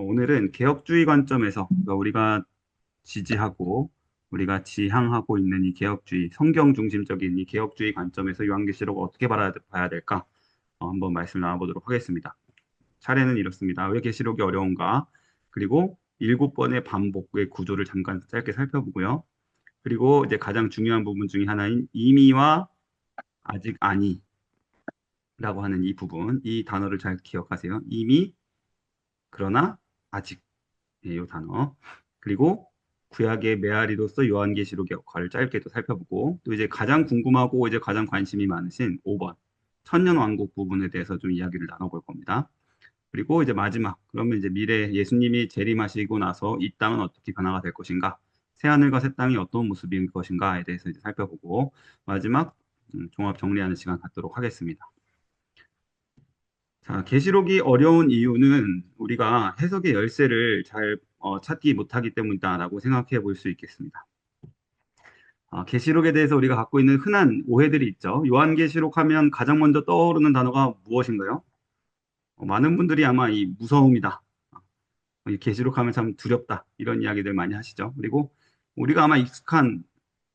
오늘은 개혁주의 관점에서 그러니까 우리가 지지하고 우리가 지향하고 있는 이 개혁주의, 성경 중심적인 이 개혁주의 관점에서 요한계시록을 어떻게 봐야 될까? 한번 말씀을 나눠보도록 하겠습니다. 차례는 이렇습니다. 왜 계시록이 어려운가? 그리고 7번의 반복의 구조를 잠깐 짧게 살펴보고요. 그리고 이제 가장 중요한 부분 중에 하나인 이미와 아직 아니라고 하는 이 부분, 이 단어를 잘 기억하세요. 이미, 그러나, 아직. 이 단어. 그리고 구약의 메아리로서 요한계시록의 역할을 짧게 또 살펴보고 또 이제 가장 궁금하고 이제 가장 관심이 많으신 5번 천년왕국 부분에 대해서 좀 이야기를 나눠볼 겁니다. 그리고 이제 마지막 그러면 이제 미래 예수님이 재림하시고 나서 이 땅은 어떻게 변화가 될 것인가? 새 하늘과 새 땅이 어떤 모습일 것인가에 대해서 이제 살펴보고 마지막 종합 정리하는 시간 갖도록 하겠습니다. 자, 계시록이 어려운 이유는 우리가 해석의 열쇠를 잘 찾기 못하기 때문이다라고 생각해 볼 수 있겠습니다. 계시록에 대해서 우리가 갖고 있는 흔한 오해들이 있죠. 요한계시록 하면 가장 먼저 떠오르는 단어가 무엇인가요? 많은 분들이 아마 이 무서움이다. 이 계시록 하면 참 두렵다. 이런 이야기들 많이 하시죠. 그리고 우리가 아마 익숙한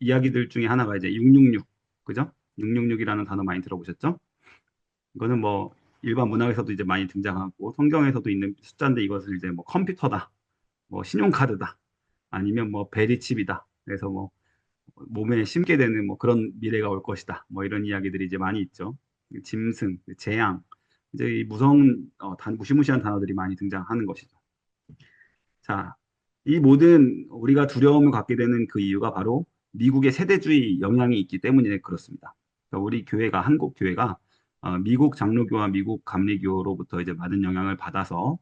이야기들 중에 하나가 이제 666, 그죠? 666이라는 단어 많이 들어보셨죠? 이거는 뭐 일반 문학에서도 이제 많이 등장하고 성경에서도 있는 숫자인데 이것을 이제 뭐 컴퓨터다, 뭐 신용카드다, 아니면 뭐 베리칩이다. 그래서 뭐 몸에 심게 되는 뭐 그런 미래가 올 것이다. 뭐 이런 이야기들이 이제 많이 있죠. 짐승, 재앙, 이제 이 무서운 무시무시한 단어들이 많이 등장하는 것이죠. 자, 이 모든 우리가 두려움을 갖게 되는 그 이유가 바로 미국의 세대주의 영향이 있기 때문에 그렇습니다. 그러니까 우리 교회가 한국 교회가 미국 장로교와 미국 감리교로부터 이제 많은 영향을 받아서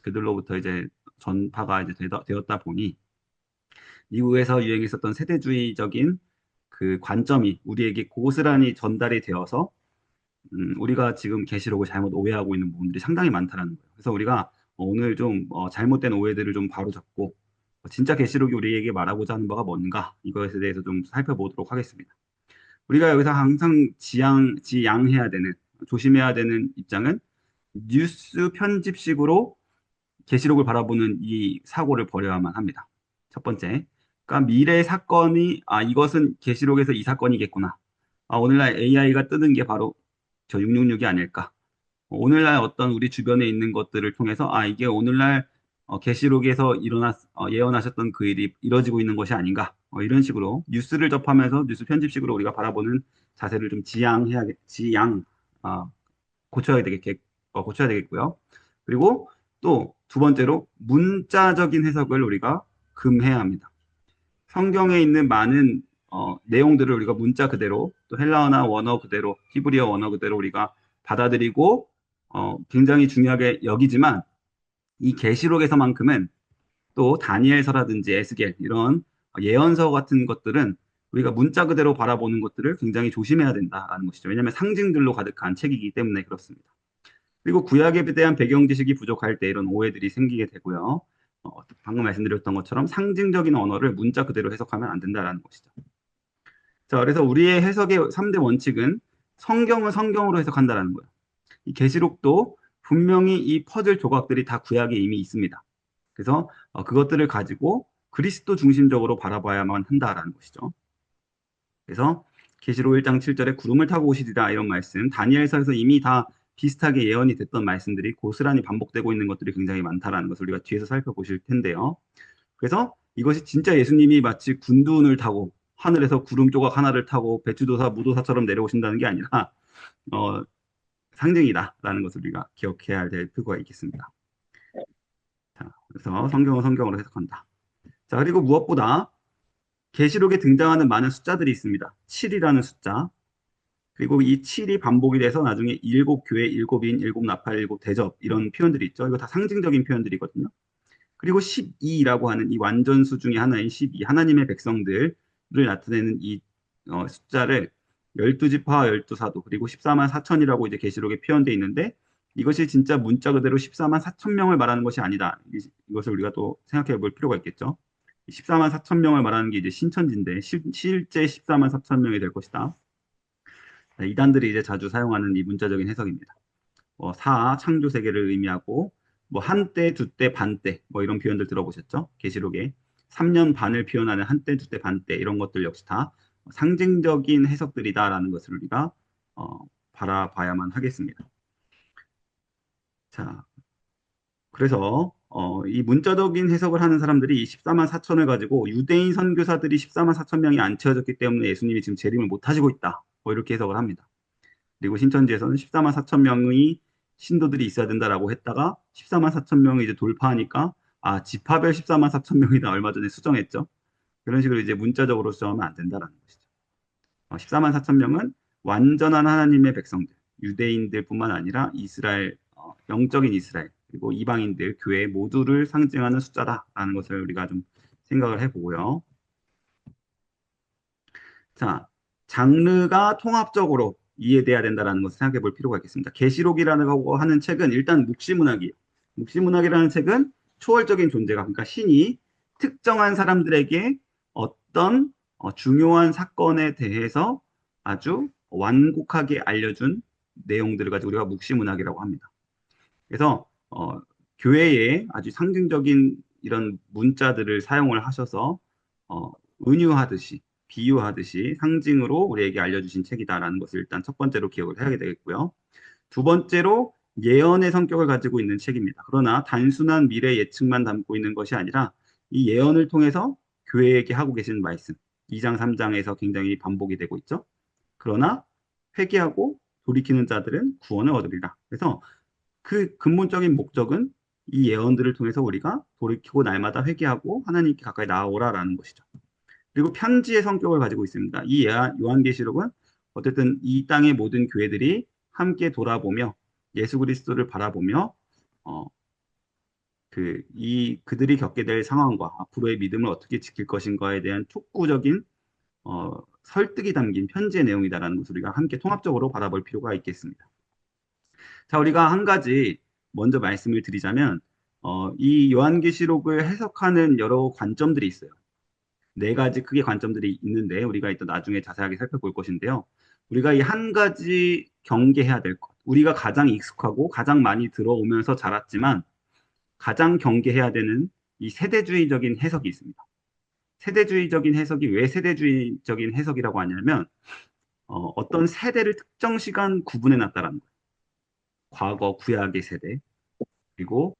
그들로부터 이제 전파가 이제 되었다 보니 미국에서 유행했었던 세대주의적인 그 관점이 우리에게 고스란히 전달이 되어서 우리가 지금 계시록을 잘못 오해하고 있는 부분들이 상당히 많다는 거예요. 그래서 우리가 오늘 좀 잘못된 오해들을 좀 바로잡고 진짜 계시록이 우리에게 말하고자 하는 바가 뭔가 이것에 대해서 좀 살펴보도록 하겠습니다. 우리가 여기서 항상 지양해야 되는 조심해야 되는 입장은 뉴스 편집식으로 계시록을 바라보는 이 사고를 버려야만 합니다. 첫 번째, 그러니까 미래 사건이 이것은 계시록에서 이 사건이겠구나. 오늘날 AI가 뜨는 게 바로 저 666이 아닐까. 오늘날 어떤 우리 주변에 있는 것들을 통해서 이게 오늘날 계시록에서 예언하셨던 그 일이 이뤄지고 있는 것이 아닌가. 이런 식으로 뉴스를 접하면서 뉴스 편집식으로 우리가 바라보는 자세를 좀 어, 고쳐야 되겠고요. 그리고 또 두 번째로 문자적인 해석을 우리가 금해야 합니다. 성경에 있는 많은 내용들을 우리가 문자 그대로 또 헬라어나 원어 그대로 히브리어 원어 그대로 우리가 받아들이고 굉장히 중요하게 여기지만 이 계시록에서만큼은 또 다니엘서라든지 에스겔 이런 예언서 같은 것들은 우리가 문자 그대로 바라보는 것들을 굉장히 조심해야 된다라는 것이죠. 왜냐하면 상징들로 가득한 책이기 때문에 그렇습니다. 그리고 구약에 대한 배경 지식이 부족할 때 이런 오해들이 생기게 되고요. 방금 말씀드렸던 것처럼 상징적인 언어를 문자 그대로 해석하면 안 된다라는 것이죠. 자, 그래서 우리의 해석의 3대 원칙은 성경을 성경으로 해석한다라는 거예요. 이 계시록도 분명히 이 퍼즐 조각들이 다 구약에 이미 있습니다. 그래서 그것들을 가지고 그리스도 중심적으로 바라봐야만 한다라는 것이죠. 그래서 계시록 1장 7절에 구름을 타고 오시리라 이런 말씀, 다니엘서에서 이미 다 비슷하게 예언이 됐던 말씀들이 고스란히 반복되고 있는 것들이 굉장히 많다라는 것을 우리가 뒤에서 살펴보실 텐데요. 그래서 이것이 진짜 예수님이 마치 군둔을 타고 하늘에서 구름 조각 하나를 타고 배추도사 무도사처럼 내려오신다는 게 아니라 어, 상징이다라는 것을 우리가 기억해야 될 필요가 있겠습니다. 자, 그래서 성경은 성경으로 해석한다. 자, 그리고 무엇보다 계시록에 등장하는 많은 숫자들이 있습니다. 7이라는 숫자. 그리고 이 7이 반복이 돼서 나중에 일곱 교회, 일곱 인, 일곱 나팔, 일곱 대접 이런 표현들이 있죠. 이거 다 상징적인 표현들이거든요. 그리고 12라고 하는 이 완전수 중에 하나인 12, 하나님의 백성들을 나타내는 이 숫자를 12지파와 12사도, 그리고 14만 4천이라고 이제 계시록에 표현되어 있는데 이것이 진짜 문자 그대로 14만 4천 명을 말하는 것이 아니다. 이것을 우리가 또 생각해 볼 필요가 있겠죠. 14만 4천 명을 말하는 게 이제 신천지인데 실제 14만 4천 명이 될 것이다. 이단들이 이제 자주 사용하는 이 문자적인 해석입니다. 창조 세계를 의미하고 뭐 한때, 두때, 반때 뭐 이런 표현들 들어보셨죠? 계시록에 3년 반을 표현하는 한때, 두때, 반때 이런 것들 역시 다 상징적인 해석들이다라는 것을 우리가 어, 바라봐야만 하겠습니다. 자, 그래서 이 문자적인 해석을 하는 사람들이 이 14만 4천을 가지고 유대인 선교사들이 14만 4천 명이 안 채워졌기 때문에 예수님이 지금 재림을 못 하시고 있다. 뭐 이렇게 해석을 합니다. 그리고 신천지에서는 14만 4천 명의 신도들이 있어야 된다라고 했다가 14만 4천 명이 이제 돌파하니까 아, 지파별 14만 4천 명이다. 얼마 전에 수정했죠. 그런 식으로 이제 문자적으로 수정하면 안 된다라는 것이죠. 14만 4천 명은 완전한 하나님의 백성들, 유대인들뿐만 아니라 이스라엘, 영적인 이스라엘, 그리고 이방인들, 교회 모두를 상징하는 숫자다라는 것을 우리가 좀 생각을 해보고요. 자, 장르가 통합적으로 이해돼야 된다는 것을 생각해 볼 필요가 있겠습니다. 계시록이라고 하는 책은 일단 묵시문학이에요. 묵시문학이라는 책은 초월적인 존재가, 그러니까 신이 특정한 사람들에게 어떤 중요한 사건에 대해서 아주 완곡하게 알려준 내용들을 가지고 우리가 묵시문학이라고 합니다. 그래서 교회에 아주 상징적인 이런 문자들을 사용을 하셔서 은유하듯이 비유하듯이 상징으로 우리에게 알려주신 책이다라는 것을 일단 첫 번째로 기억을 해야 되겠고요. 두 번째로 예언의 성격을 가지고 있는 책입니다. 그러나 단순한 미래 예측만 담고 있는 것이 아니라 이 예언을 통해서 교회에게 하고 계신 말씀 2장, 3장에서 굉장히 반복이 되고 있죠. 그러나 회개하고 돌이키는 자들은 구원을 얻으리라. 그래서 그 근본적인 목적은 이 예언들을 통해서 우리가 돌이키고 날마다 회개하고 하나님께 가까이 나아오라라는 것이죠. 그리고 편지의 성격을 가지고 있습니다. 이 요한계시록은 어쨌든 이 땅의 모든 교회들이 함께 돌아보며 예수 그리스도를 바라보며 어, 그들이 겪게 될 상황과 앞으로의 믿음을 어떻게 지킬 것인가에 대한 촉구적인 설득이 담긴 편지의 내용이다라는 것을 우리가 함께 통합적으로 바라볼 필요가 있겠습니다. 자, 우리가 한 가지 먼저 말씀을 드리자면, 이 요한계시록을 해석하는 여러 관점들이 있어요. 네 가지 크게 관점들이 있는데, 우리가 이따 나중에 자세하게 살펴볼 것인데요. 우리가 이 한 가지 경계해야 될 것. 우리가 가장 익숙하고 가장 많이 들어오면서 자랐지만, 가장 경계해야 되는 이 세대주의적인 해석이 있습니다. 세대주의적인 해석이 왜 세대주의적인 해석이라고 하냐면, 어떤 세대를 특정 시간 구분해 놨다라는 거예요. 과거 구약의 세대, 그리고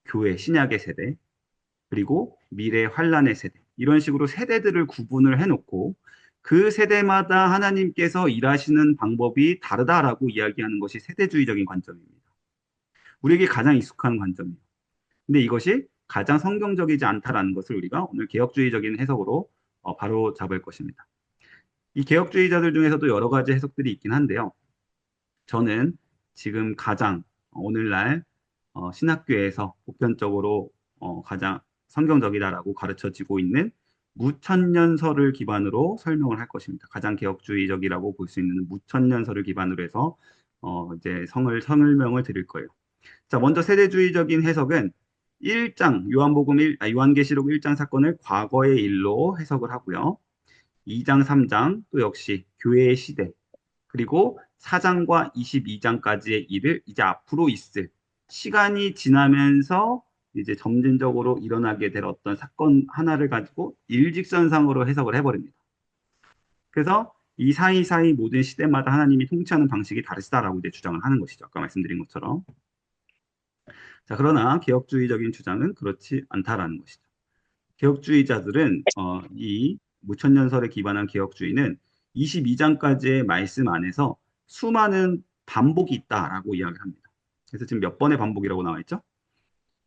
교회 신약의 세대, 그리고 미래 환란의 세대. 이런 식으로 세대들을 구분을 해놓고 그 세대마다 하나님께서 일하시는 방법이 다르다라고 이야기하는 것이 세대주의적인 관점입니다. 우리에게 가장 익숙한 관점이에요. 근데 이것이 가장 성경적이지 않다라는 것을 우리가 오늘 개혁주의적인 해석으로 바로 잡을 것입니다. 이 개혁주의자들 중에서도 여러 가지 해석들이 있긴 한데요. 저는 지금 가장 오늘날 신학교에서 보편적으로 가장 성경적이다라고 가르쳐지고 있는 무천년설을 기반으로 설명을 할 것입니다. 가장 개혁주의적이라고 볼 수 있는 무천년설을 기반으로 해서 이제 설명을 드릴 거예요. 자, 먼저 세대주의적인 해석은 1장 요한계시록 1장 사건을 과거의 일로 해석을 하고요. 2장, 3장 또 역시 교회의 시대, 그리고 4장과 22장까지의 일을 이제 앞으로 있을 시간이 지나면서 이제 점진적으로 일어나게 될 어떤 사건 하나를 가지고 일직선상으로 해석을 해버립니다. 그래서 이 사이사이 모든 시대마다 하나님이 통치하는 방식이 다르시다라고 이제 주장을 하는 것이죠. 아까 말씀드린 것처럼. 자, 그러나 개혁주의적인 주장은 그렇지 않다라는 것이죠. 개혁주의자들은 이 무천년설에 기반한 개혁주의는 22장까지의 말씀 안에서 수많은 반복이 있다라고 이야기를 합니다. 그래서 지금 몇 번의 반복이라고 나와 있죠?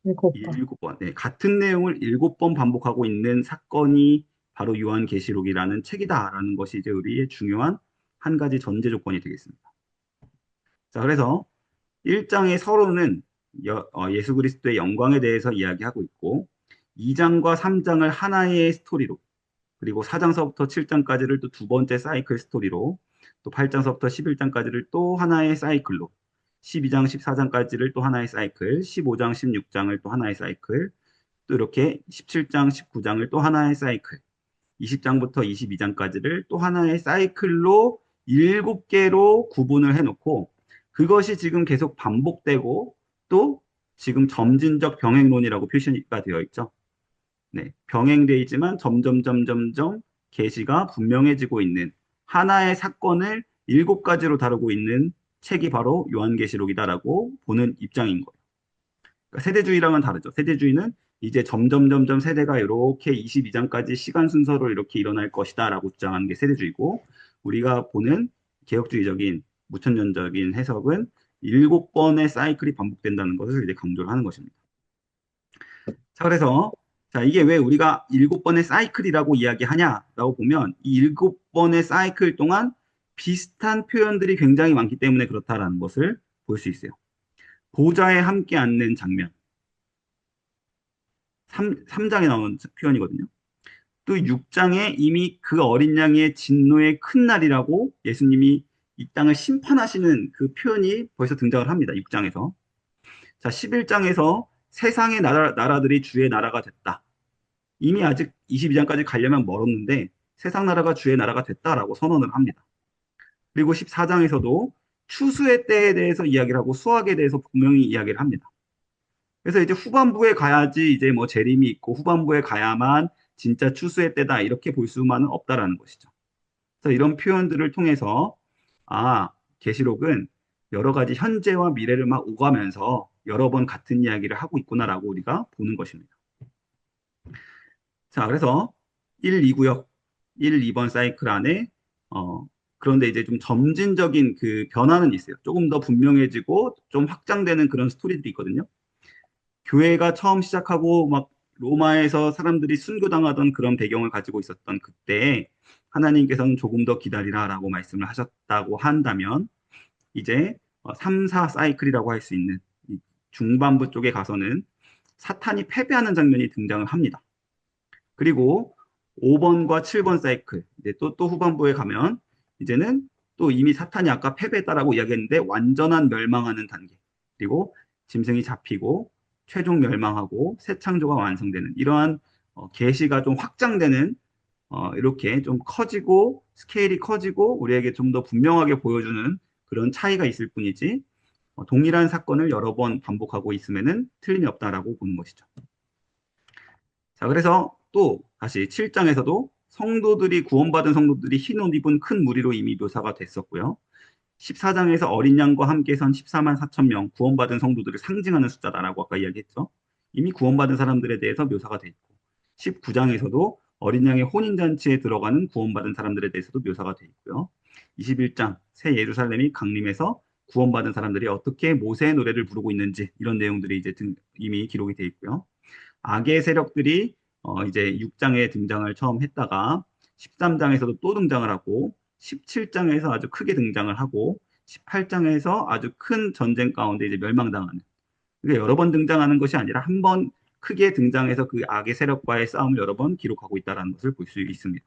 7번. 7번. 네, 같은 내용을 7번 반복하고 있는 사건이 바로 요한계시록이라는 책이다라는 것이 이제 우리의 중요한 한 가지 전제 조건이 되겠습니다. 자, 그래서 1장의 서론은 예수 그리스도의 영광에 대해서 이야기하고 있고 2장과 3장을 하나의 스토리로 그리고 4장서부터 7장까지를 또 두 번째 사이클 스토리로 또 8장서부터 11장까지를 또 하나의 사이클로 12장, 14장까지를 또 하나의 사이클 15장, 16장을 또 하나의 사이클 또 이렇게 17장, 19장을 또 하나의 사이클 20장부터 22장까지를 또 하나의 사이클로 7개로 구분을 해놓고 그것이 지금 계속 반복되고 또 지금 점진적 병행론이라고 표시가 되어 있죠. 네, 병행되어 있지만 점점점점점 계시가 분명해지고 있는 하나의 사건을 일곱 가지로 다루고 있는 책이 바로 요한계시록이다라고 보는 입장인 거예요. 그러니까 세대주의랑은 다르죠. 세대주의는 이제 점점점점 세대가 이렇게 22장까지 시간 순서로 이렇게 일어날 것이다라고 주장하는 게 세대주의고, 우리가 보는 개혁주의적인 무천년적인 해석은 일곱 번의 사이클이 반복된다는 것을 이제 강조를 하는 것입니다. 자, 그래서 자, 이게 왜 우리가 일곱 번의 사이클이라고 이야기하냐라고 보면 이 일곱 번의 사이클 동안 비슷한 표현들이 굉장히 많기 때문에 그렇다라는 것을 볼 수 있어요. 보좌에 함께 앉는 장면. 3장에 나오는 표현이거든요. 또 6장에 이미 그 어린 양의 진노의 큰 날이라고 예수님이 이 땅을 심판하시는 그 표현이 벌써 등장을 합니다. 6장에서. 자, 11장에서 세상의 나라들이 주의 나라가 됐다. 이미 아직 22장까지 가려면 멀었는데 세상 나라가 주의 나라가 됐다라고 선언을 합니다. 그리고 14장에서도 추수의 때에 대해서 이야기를 하고 수확에 대해서 분명히 이야기를 합니다. 그래서 이제 후반부에 가야지 이제 뭐 재림이 있고 후반부에 가야만 진짜 추수의 때다 이렇게 볼 수만은 없다라는 것이죠. 그래서 이런 표현들을 통해서 아, 계시록은 여러 가지 현재와 미래를 막 오가면서 여러 번 같은 이야기를 하고 있구나라고 우리가 보는 것입니다. 자, 그래서 1, 2구역, 1, 2번 사이클 안에 그런데 이제 좀 점진적인 그 변화는 있어요. 조금 더 분명해지고 좀 확장되는 그런 스토리들이 있거든요. 교회가 처음 시작하고 막 로마에서 사람들이 순교당하던 그런 배경을 가지고 있었던 그때 하나님께서는 조금 더 기다리라라고 말씀을 하셨다고 한다면 이제 3, 4 사이클이라고 할 수 있는 이 중반부 쪽에 가서는 사탄이 패배하는 장면이 등장을 합니다. 그리고 5번과 7번 사이클, 이제 또 후반부에 가면 이제는 또 이미 사탄이 아까 패배했다라고 이야기했는데 완전한 멸망하는 단계. 그리고 짐승이 잡히고 최종 멸망하고 새 창조가 완성되는 이러한 계시가 좀 확장되는 이렇게 좀 커지고 스케일이 커지고 우리에게 좀 더 분명하게 보여주는 그런 차이가 있을 뿐이지 동일한 사건을 여러 번 반복하고 있으면은 틀림이 없다라고 보는 것이죠. 자, 그래서 또 다시 7장에서도 성도들이 구원받은 성도들이 흰 옷 입은 큰 무리로 이미 묘사가 됐었고요. 14장에서 어린 양과 함께 선 14만 4천 명 구원받은 성도들을 상징하는 숫자다라고 아까 이야기했죠. 이미 구원받은 사람들에 대해서 묘사가 돼 있고 19장에서도 어린 양의 혼인잔치에 들어가는 구원받은 사람들에 대해서도 묘사가 돼 있고요. 21장 새 예루살렘이 강림해서 구원받은 사람들이 어떻게 모세의 노래를 부르고 있는지 이런 내용들이 이제 이미 기록이 돼 있고요. 악의 세력들이 이제 6장에 등장을 처음 했다가 13장에서도 또 등장을 하고 17장에서 아주 크게 등장을 하고 18장에서 아주 큰 전쟁 가운데 이제 멸망당하는. 그러니까 여러 번 등장하는 것이 아니라 한 번 크게 등장해서 그 악의 세력과의 싸움을 여러 번 기록하고 있다는 것을 볼 수 있습니다.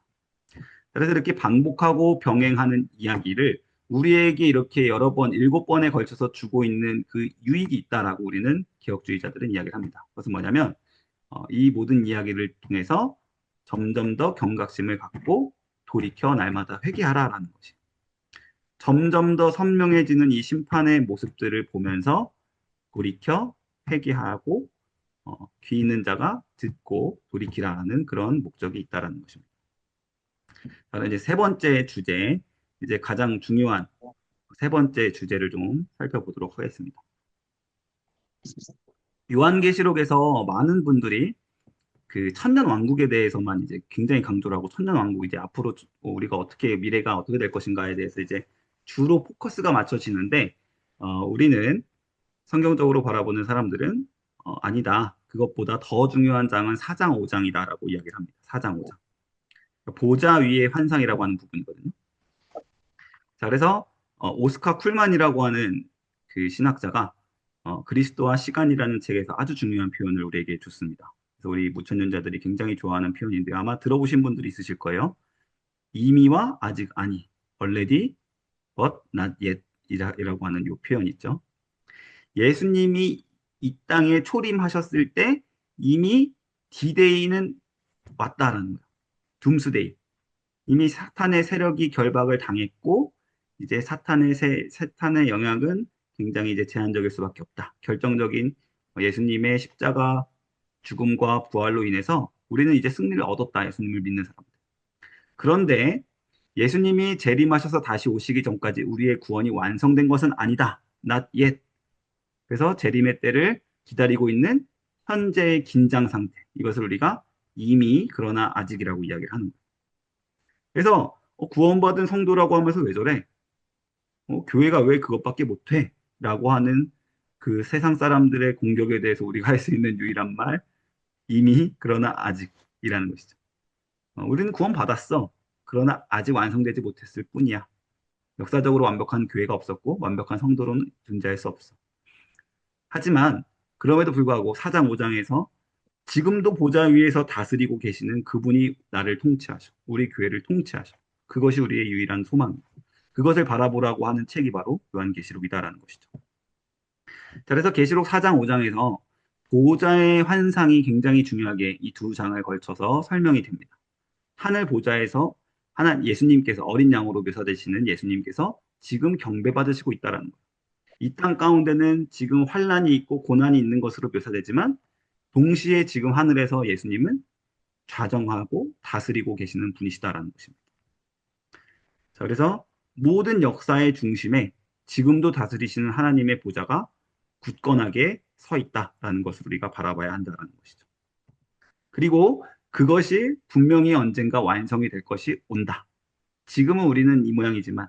그래서 이렇게 반복하고 병행하는 이야기를 우리에게 이렇게 여러 번, 일곱 번에 걸쳐서 주고 있는 그 유익이 있다라고 우리는 개혁주의자들은 이야기를 합니다. 그것은 뭐냐면 이 모든 이야기를 통해서 점점 더 경각심을 갖고 돌이켜 날마다 회개하라라는 것이. 점점 더 선명해지는 이 심판의 모습들을 보면서 돌이켜 회개하고 귀 있는 자가 듣고 돌이키라는 그런 목적이 있다라는 것입니다. 그럼 이제 세 번째 주제, 이제 가장 중요한 세 번째 주제를 좀 살펴보도록 하겠습니다. 요한계시록에서 많은 분들이 그 천년 왕국에 대해서만 이제 굉장히 강조를 하고 천년 왕국 이제 앞으로 우리가 어떻게 미래가 어떻게 될 것인가에 대해서 이제 주로 포커스가 맞춰지는데 우리는 성경적으로 바라보는 사람들은 아니다. 그것보다 더 중요한 장은 4장 5장이다라고 이야기를 합니다. 4장 5장. 보좌 위의 환상이라고 하는 부분이거든요. 자, 그래서 오스카 쿨만이라고 하는 그 신학자가 그리스도와 시간이라는 책에서 아주 중요한 표현을 우리에게 줬습니다. 그래서 우리 무천년자들이 굉장히 좋아하는 표현인데 아마 들어보신 분들이 있으실 거예요. 이미와 아직 아니, already but not yet 이라고 하는 이 표현 있죠. 예수님이 이 땅에 초림하셨을 때 이미 디데이는 왔다라는 거예요. 둠스데이. 이미 사탄의 세력이 결박을 당했고 이제 사탄의 영향은 굉장히 이제 제한적일 수밖에 없다. 결정적인 예수님의 십자가 죽음과 부활로 인해서 우리는 이제 승리를 얻었다. 예수님을 믿는 사람들. 그런데 예수님이 재림하셔서 다시 오시기 전까지 우리의 구원이 완성된 것은 아니다. Not yet. 그래서 재림의 때를 기다리고 있는 현재의 긴장 상태. 이것을 우리가 이미 그러나 아직이라고 이야기를 하는 거예요. 그래서 구원받은 성도라고 하면서 왜 저래? 교회가 왜 그것밖에 못해? 라고 하는 그 세상 사람들의 공격에 대해서 우리가 할 수 있는 유일한 말, 이미 그러나 아직이라는 것이죠. 우리는 구원받았어. 그러나 아직 완성되지 못했을 뿐이야. 역사적으로 완벽한 교회가 없었고 완벽한 성도로는 존재할 수 없어. 하지만 그럼에도 불구하고 4장 5장에서 지금도 보좌 위에서 다스리고 계시는 그분이 나를 통치하셔. 우리 교회를 통치하셔. 그것이 우리의 유일한 소망입니다. 그것을 바라보라고 하는 책이 바로 요한계시록이다라는 것이죠. 자, 그래서 계시록 4장 5장에서 보좌의 환상이 굉장히 중요하게 이 두 장을 걸쳐서 설명이 됩니다. 하늘 보좌에서 하나 예수님께서 어린 양으로 묘사되시는 예수님께서 지금 경배받으시고 있다라는 거예요. 이 땅 가운데는 지금 환란이 있고 고난이 있는 것으로 묘사되지만 동시에 지금 하늘에서 예수님은 좌정하고 다스리고 계시는 분이시다라는 것입니다. 자, 그래서 모든 역사의 중심에 지금도 다스리시는 하나님의 보좌가 굳건하게 서 있다라는 것을 우리가 바라봐야 한다는 것이죠. 그리고 그것이 분명히 언젠가 완성이 될 것이 온다. 지금은 우리는 이 모양이지만,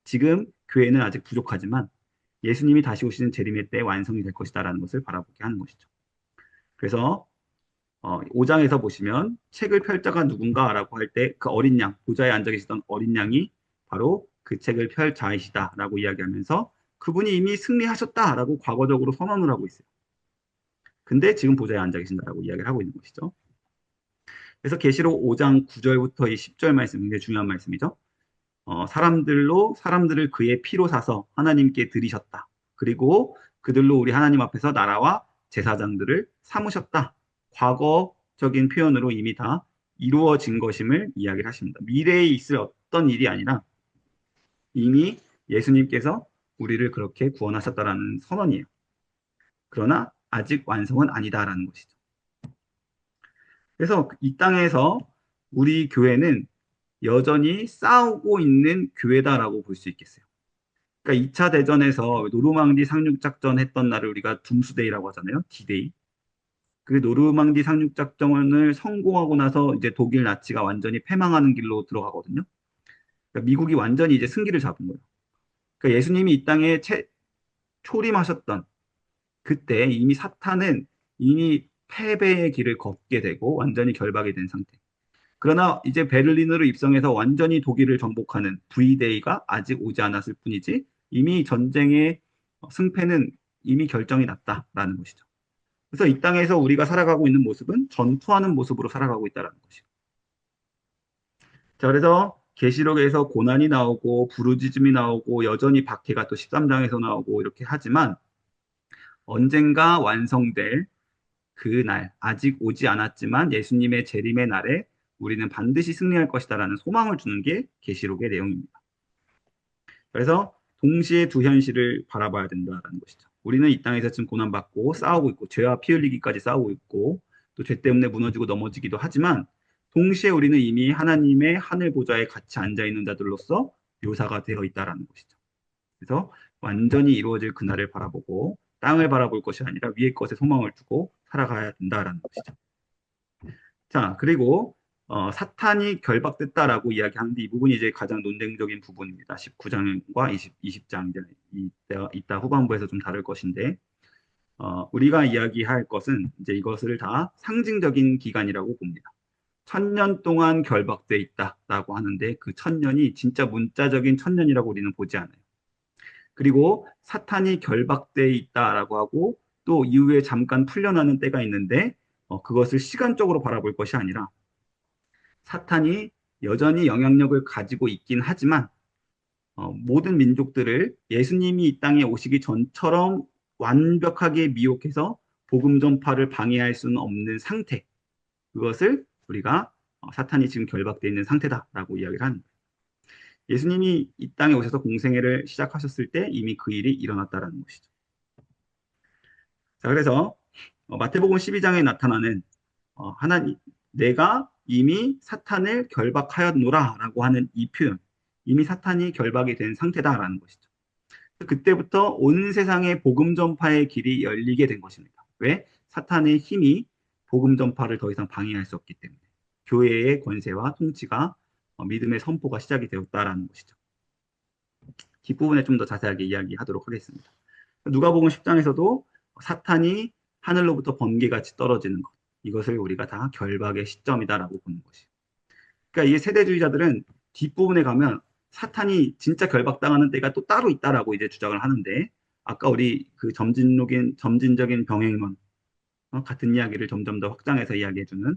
지금 교회는 아직 부족하지만 예수님이 다시 오시는 재림의 때 완성이 될 것이다라는 것을 바라보게 하는 것이죠. 그래서 5장에서 보시면 책을 펼자가 누군가라고 할 때 그 어린 양, 보좌에 앉아 계시던 어린 양이 바로 그 책을 펼 자이시다라고 이야기하면서 그분이 이미 승리하셨다라고 과거적으로 선언을 하고 있어요. 근데 지금 보좌에 앉아 계신다라고 이야기를 하고 있는 것이죠. 그래서 계시록 5장 9절부터 이 10절 말씀 굉장히 중요한 말씀이죠. 사람들을 그의 피로 사서 하나님께 드리셨다. 그리고 그들로 우리 하나님 앞에서 나라와 제사장들을 삼으셨다. 과거적인 표현으로 이미 다 이루어진 것임을 이야기를 하십니다. 미래에 있을 어떤 일이 아니라 이미 예수님께서 우리를 그렇게 구원하셨다라는 선언이에요. 그러나 아직 완성은 아니다라는 것이죠. 그래서 이 땅에서 우리 교회는 여전히 싸우고 있는 교회다라고 볼 수 있겠어요. 그러니까 2차 대전에서 노르망디 상륙작전 했던 날을 우리가 둠스데이라고 하잖아요. 디데이. 그 노르망디 상륙작전을 성공하고 나서 이제 독일 나치가 완전히 패망하는 길로 들어가거든요. 그러니까 미국이 완전히 이제 승기를 잡은 거예요. 그러니까 예수님이 이 땅에 초림하셨던 그때 이미 사탄은 이미 패배의 길을 걷게 되고 완전히 결박이 된 상태. 그러나 이제 베를린으로 입성해서 완전히 독일을 정복하는 V-Day가 아직 오지 않았을 뿐이지 이미 전쟁의 승패는 이미 결정이 났다라는 것이죠. 그래서 이 땅에서 우리가 살아가고 있는 모습은 전투하는 모습으로 살아가고 있다는 것이죠. 자, 그래서 계시록에서 고난이 나오고 부르짖음이 나오고 여전히 박해가 또 13장에서 나오고 이렇게 하지만 언젠가 완성될 그 날, 아직 오지 않았지만 예수님의 재림의 날에 우리는 반드시 승리할 것이다라는 소망을 주는 게 계시록의 내용입니다. 그래서 동시에 두 현실을 바라봐야 된다는 것이죠. 우리는 이 땅에서 지금 고난받고 싸우고 있고 죄와 피 흘리기까지 싸우고 있고 또 죄 때문에 무너지고 넘어지기도 하지만 동시에 우리는 이미 하나님의 하늘 보좌에 같이 앉아 있는 자들로서 묘사가 되어 있다라는 것이죠. 그래서 완전히 이루어질 그날을 바라보고 땅을 바라볼 것이 아니라 위의 것에 소망을 두고 살아가야 된다라는 것이죠. 자, 그리고 사탄이 결박됐다라고 이야기하는데 이 부분이 이제 가장 논쟁적인 부분입니다. 19장과 20장 이따 후반부에서 좀 다룰 것인데 우리가 이야기할 것은 이제 이것을 다 상징적인 기간이라고 봅니다. 1000년 동안 결박돼 있다라고 하는데 그 1000년이 진짜 문자적인 1000년이라고 우리는 보지 않아요. 그리고 사탄이 결박돼 있다라고 하고 또 이후에 잠깐 풀려나는 때가 있는데 그것을 시간적으로 바라볼 것이 아니라 사탄이 여전히 영향력을 가지고 있긴 하지만 모든 민족들을 예수님이 이 땅에 오시기 전처럼 완벽하게 미혹해서 복음 전파를 방해할 수는 없는 상태. 그것을 우리가 사탄이 지금 결박되어 있는 상태다라고 이야기를 하는 거예요. 예수님이 이 땅에 오셔서 공생애를 시작하셨을 때 이미 그 일이 일어났다라는 것이죠. 자, 그래서 마태복음 12장에 나타나는 하나님, 내가 이미 사탄을 결박하였노라라고 하는 이 표현, 이미 사탄이 결박이 된 상태다라는 것이죠. 그때부터 온 세상의 복음 전파의 길이 열리게 된 것입니다. 왜? 사탄의 힘이 복음 전파를 더 이상 방해할 수 없기 때문에 교회의 권세와 통치가 믿음의 선포가 시작이 되었다라는 것이죠. 뒷부분에 좀 더 자세하게 이야기하도록 하겠습니다. 누가복음 10장에서도 사탄이 하늘로부터 번개같이 떨어지는 것, 이것을 우리가 다 결박의 시점이다라고 보는 것이에요. 그러니까 이 세대주의자들은 뒷부분에 가면 사탄이 진짜 결박당하는 때가 또 따로 있다라고 이제 주장을 하는데, 아까 우리 그 점진적인 병행론 같은 이야기를 점점 더 확장해서 이야기해주는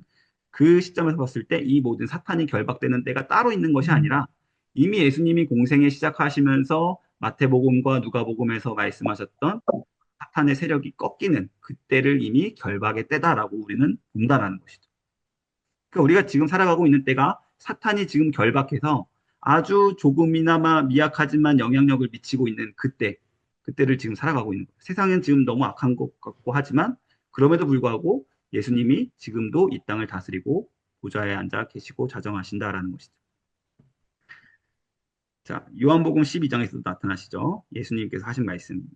그 시점에서 봤을 때 이 모든 사탄이 결박되는 때가 따로 있는 것이 아니라 이미 예수님이 공생에 시작하시면서 마태복음과 누가복음에서 말씀하셨던 사탄의 세력이 꺾이는 그때를 이미 결박의 때다라고 우리는 본다라는 것이죠. 그러니까 우리가 지금 살아가고 있는 때가 사탄이 지금 결박해서 아주 조금이나마 미약하지만 영향력을 미치고 있는 그때를 지금 살아가고 있는 거예요. 세상은 지금 너무 악한 것 같고 하지만 그럼에도 불구하고 예수님이 지금도 이 땅을 다스리고 보좌에 앉아 계시고 자정하신다라는 것이죠. 자, 요한복음 12장에서도 나타나시죠. 예수님께서 하신 말씀입니다.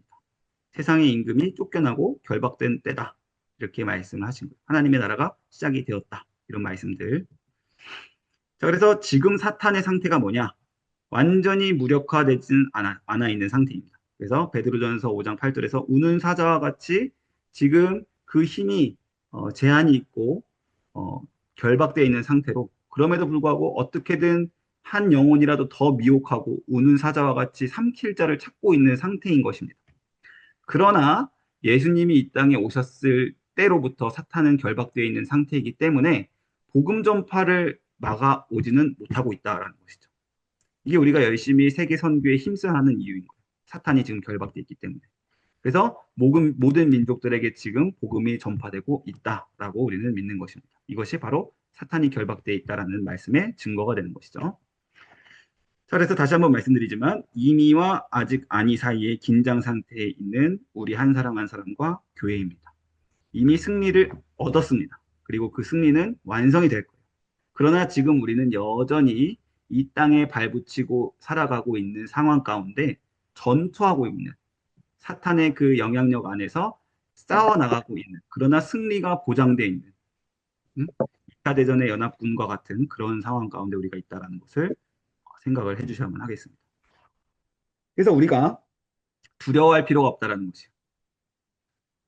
세상의 임금이 쫓겨나고 결박된 때다. 이렇게 말씀을 하신 거예요. 하나님의 나라가 시작이 되었다. 이런 말씀들. 자, 그래서 지금 사탄의 상태가 뭐냐? 완전히 무력화되지는 않아 있는 상태입니다. 그래서 베드로전서 5장 8절에서 우는 사자와 같이 지금 그 힘이 제한이 있고 어, 결박되어 있는 상태로, 그럼에도 불구하고 어떻게든 한 영혼이라도 더 미혹하고 우는 사자와 같이 삼킬 자를 찾고 있는 상태인 것입니다. 그러나 예수님이 이 땅에 오셨을 때로부터 사탄은 결박되어 있는 상태이기 때문에 복음 전파를 막아 오지는 못하고 있다라는 것이죠. 이게 우리가 열심히 세계 선교에 힘써야 하는 이유인 거예요. 사탄이 지금 결박되어 있기 때문에. 그래서 모든 민족들에게 지금 복음이 전파되고 있다라고 우리는 믿는 것입니다. 이것이 바로 사탄이 결박되어 있다라는 말씀의 증거가 되는 것이죠. 자, 그래서 다시 한번 말씀드리지만 이미와 아직 아니 사이의 긴장 상태에 있는 우리 한 사람 한 사람과 교회입니다. 이미 승리를 얻었습니다. 그리고 그 승리는 완성이 될 거예요. 그러나 지금 우리는 여전히 이 땅에 발붙이고 살아가고 있는 상황 가운데 전투하고 있는 사탄의 그 영향력 안에서 싸워나가고 있는, 그러나 승리가 보장되어 있는 2차 대전의 연합군과 같은 그런 상황 가운데 우리가 있다는 것을 생각을 해주셔야만 하겠습니다. 그래서 우리가 두려워할 필요가 없다는 것이에요.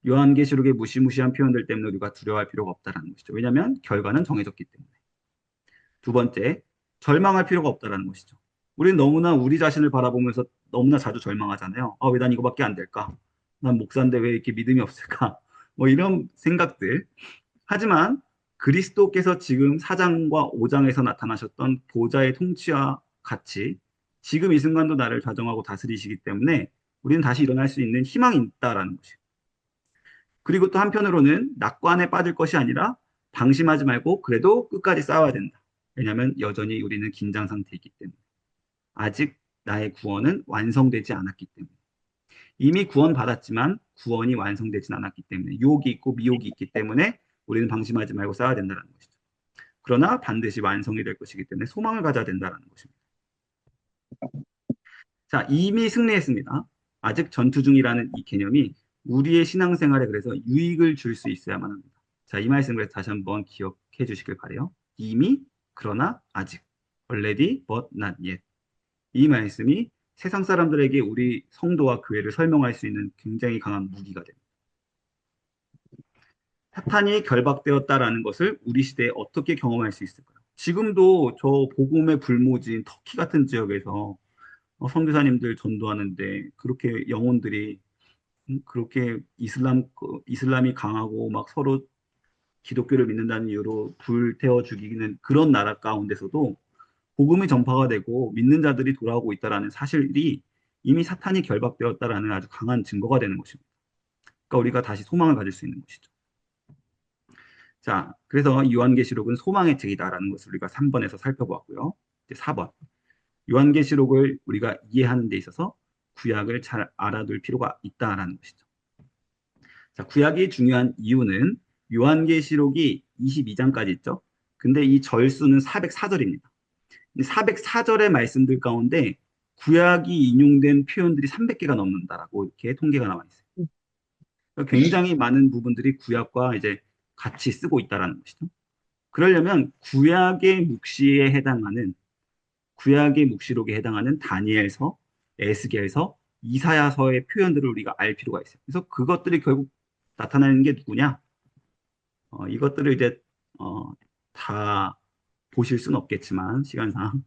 요한계시록의 무시무시한 표현들 때문에 우리가 두려워할 필요가 없다는 것이죠. 왜냐하면 결과는 정해졌기 때문에. 두 번째, 절망할 필요가 없다는 것이죠. 우리는 너무나 우리 자신을 바라보면서 너무나 자주 절망하잖아요. 아, 왜 난 이거밖에 안 될까? 난 목사인데 왜 이렇게 믿음이 없을까? 뭐 이런 생각들. 하지만 그리스도께서 지금 4장과 5장에서 나타나셨던 보좌의 통치와 같이 지금 이 순간도 나를 좌정하고 다스리시기 때문에 우리는 다시 일어날 수 있는 희망이 있다라는 것이에요. 그리고 또 한편으로는 낙관에 빠질 것이 아니라 방심하지 말고 그래도 끝까지 싸워야 된다. 왜냐하면 여전히 우리는 긴장 상태이기 때문에. 아직 나의 구원은 완성되지 않았기 때문에. 이미 구원받았지만 구원이 완성되진 않았기 때문에 유혹이 있고 미혹이 있기 때문에 우리는 방심하지 말고 싸워야 된다는 것이죠. 그러나 반드시 완성이 될 것이기 때문에 소망을 가져야 된다는 것입니다. 자, 이미 승리했습니다. 아직 전투 중이라는 이 개념이 우리의 신앙생활에 그래서 유익을 줄 수 있어야만 합니다. 자, 이 말씀을 다시 한번 기억해 주시길 바래요. 이미, 그러나 아직. already, but not yet. 이 말씀이 세상 사람들에게 우리 성도와 교회를 설명할 수 있는 굉장히 강한 무기가 됩니다. 사탄이 결박되었다라는 것을 우리 시대에 어떻게 경험할 수 있을까요? 지금도 저 복음의 불모지인 터키 같은 지역에서 선교사님들 전도하는데 그렇게 영혼들이 그렇게 이슬람이 강하고 막 서로 기독교를 믿는다는 이유로 불태워 죽이는 그런 나라 가운데서도 복음이 전파가 되고 믿는 자들이 돌아오고 있다라는 사실이 이미 사탄이 결박되었다라는 아주 강한 증거가 되는 것입니다. 그러니까 우리가 다시 소망을 가질 수 있는 것이죠. 자, 그래서 요한계시록은 소망의 책이다라는 것을 우리가 3번에서 살펴보았고요. 이제 4번. 요한계시록을 우리가 이해하는 데 있어서 구약을 잘 알아둘 필요가 있다라는 것이죠. 자, 구약이 중요한 이유는 요한계시록이 22장까지 있죠. 근데 이 절수는 404절입니다. 404절의 말씀들 가운데 구약이 인용된 표현들이 300개가 넘는다라고 이렇게 통계가 나와 있어요. 그러니까 굉장히 많은 부분들이 구약과 이제 같이 쓰고 있다라는 것이죠. 그러려면 구약의 묵시록에 해당하는 다니엘서, 에스겔서, 이사야서의 표현들을 우리가 알 필요가 있어요. 그래서 그것들이 결국 나타나는 게 누구냐? 이것들을 이제 다 보실 수는 없겠지만 시간상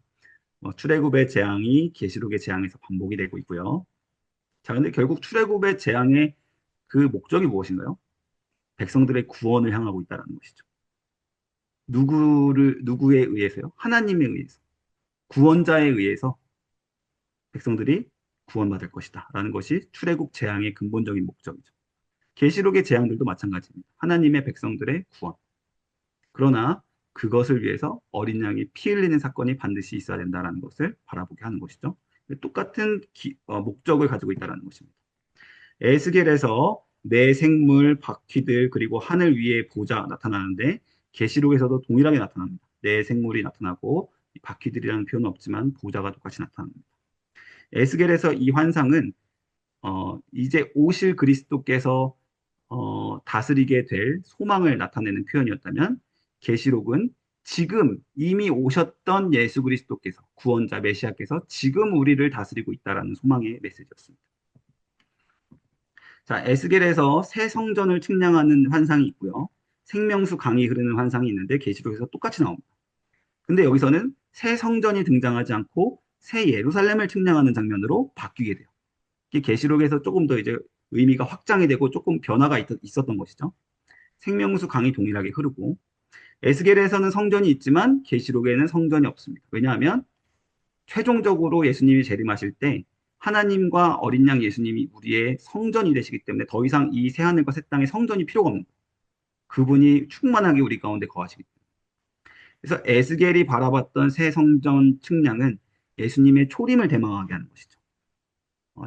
출애굽의 재앙이 계시록의 재앙에서 반복이 되고 있고요. 자, 근데 결국 출애굽의 재앙의 그 목적이 무엇인가요? 백성들의 구원을 향하고 있다는 것이죠. 누구에 의해서요? 하나님에 의해서. 구원자에 의해서 백성들이 구원받을 것이다. 라는 것이 출애굽 재앙의 근본적인 목적이죠. 계시록의 재앙들도 마찬가지입니다. 하나님의 백성들의 구원. 그러나 그것을 위해서 어린 양이 피 흘리는 사건이 반드시 있어야 된다는 것을 바라보게 하는 것이죠. 똑같은 목적을 가지고 있다는 것입니다. 에스겔에서 내 생물, 바퀴들, 그리고 하늘 위에 보좌 나타나는데 계시록에서도 동일하게 나타납니다. 내 생물이 나타나고 바퀴들이라는 표현은 없지만 보좌가 똑같이 나타납니다. 에스겔에서 이 환상은 이제 오실 그리스도께서 다스리게 될 소망을 나타내는 표현이었다면 계시록은 지금 이미 오셨던 예수 그리스도께서 구원자 메시아께서 지금 우리를 다스리고 있다라는 소망의 메시지였습니다. 자, 에스겔에서 새 성전을 측량하는 환상이 있고요. 생명수 강이 흐르는 환상이 있는데 계시록에서 똑같이 나옵니다. 근데 여기서는 새 성전이 등장하지 않고 새 예루살렘을 측량하는 장면으로 바뀌게 돼요. 이게 계시록에서 조금 더 이제 의미가 확장이 되고 조금 변화가 있었던 것이죠. 생명수 강이 동일하게 흐르고 에스겔에서는 성전이 있지만 계시록에는 성전이 없습니다. 왜냐하면 최종적으로 예수님이 재림하실 때 하나님과 어린 양 예수님이 우리의 성전이 되시기 때문에 더 이상 이 새하늘과 새 땅에 성전이 필요가 없는 거예요. 그분이 충만하게 우리 가운데 거하시기 때문에. 그래서 에스겔이 바라봤던 새 성전 측량은 예수님의 초림을 대망하게 하는 것이죠.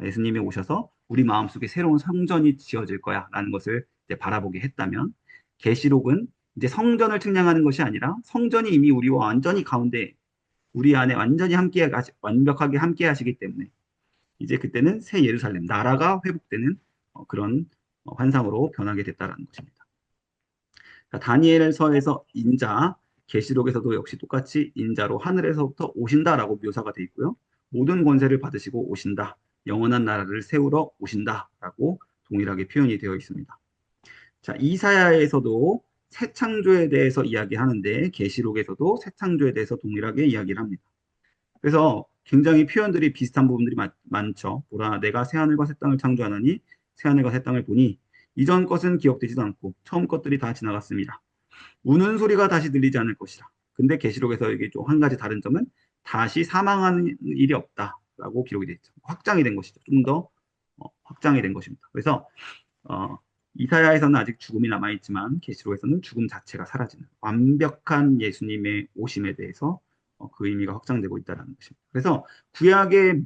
예수님이 오셔서 우리 마음속에 새로운 성전이 지어질 거야라는 것을 이제 바라보게 했다면 계시록은 이제 성전을 측량하는 것이 아니라 성전이 이미 우리와 완전히 가운데 우리 안에 완벽하게 함께 하시기 때문에 이제 그때는 새 예루살렘 나라가 회복되는 그런 환상으로 변하게 됐다라는 것입니다. 다니엘서에서 인자, 계시록에서도 역시 똑같이 인자로 하늘에서부터 오신다라고 묘사가 되어 있고요. 모든 권세를 받으시고 오신다. 영원한 나라를 세우러 오신다라고 동일하게 표현이 되어 있습니다. 자, 이사야에서도 새 창조에 대해서 이야기하는데 계시록에서도 새 창조에 대해서 동일하게 이야기를 합니다. 그래서 굉장히 표현들이 비슷한 부분들이 많죠. 보라, 내가 새하늘과 새 땅을 창조하노니 새하늘과 새 땅을 보니 이전 것은 기억되지도 않고 처음 것들이 다 지나갔습니다. 우는 소리가 다시 들리지 않을 것이라. 근데 계시록에서 이게 좀 한 가지 다른 점은 다시 사망하는 일이 없다라고 기록이 되어 있죠. 확장이 된 것이죠. 좀 더 확장이 된 것입니다. 그래서 어, 이사야에서는 아직 죽음이 남아있지만 계시록에서는 죽음 자체가 사라지는 완벽한 예수님의 오심에 대해서 그 의미가 확장되고 있다는 것입니다. 그래서 구약의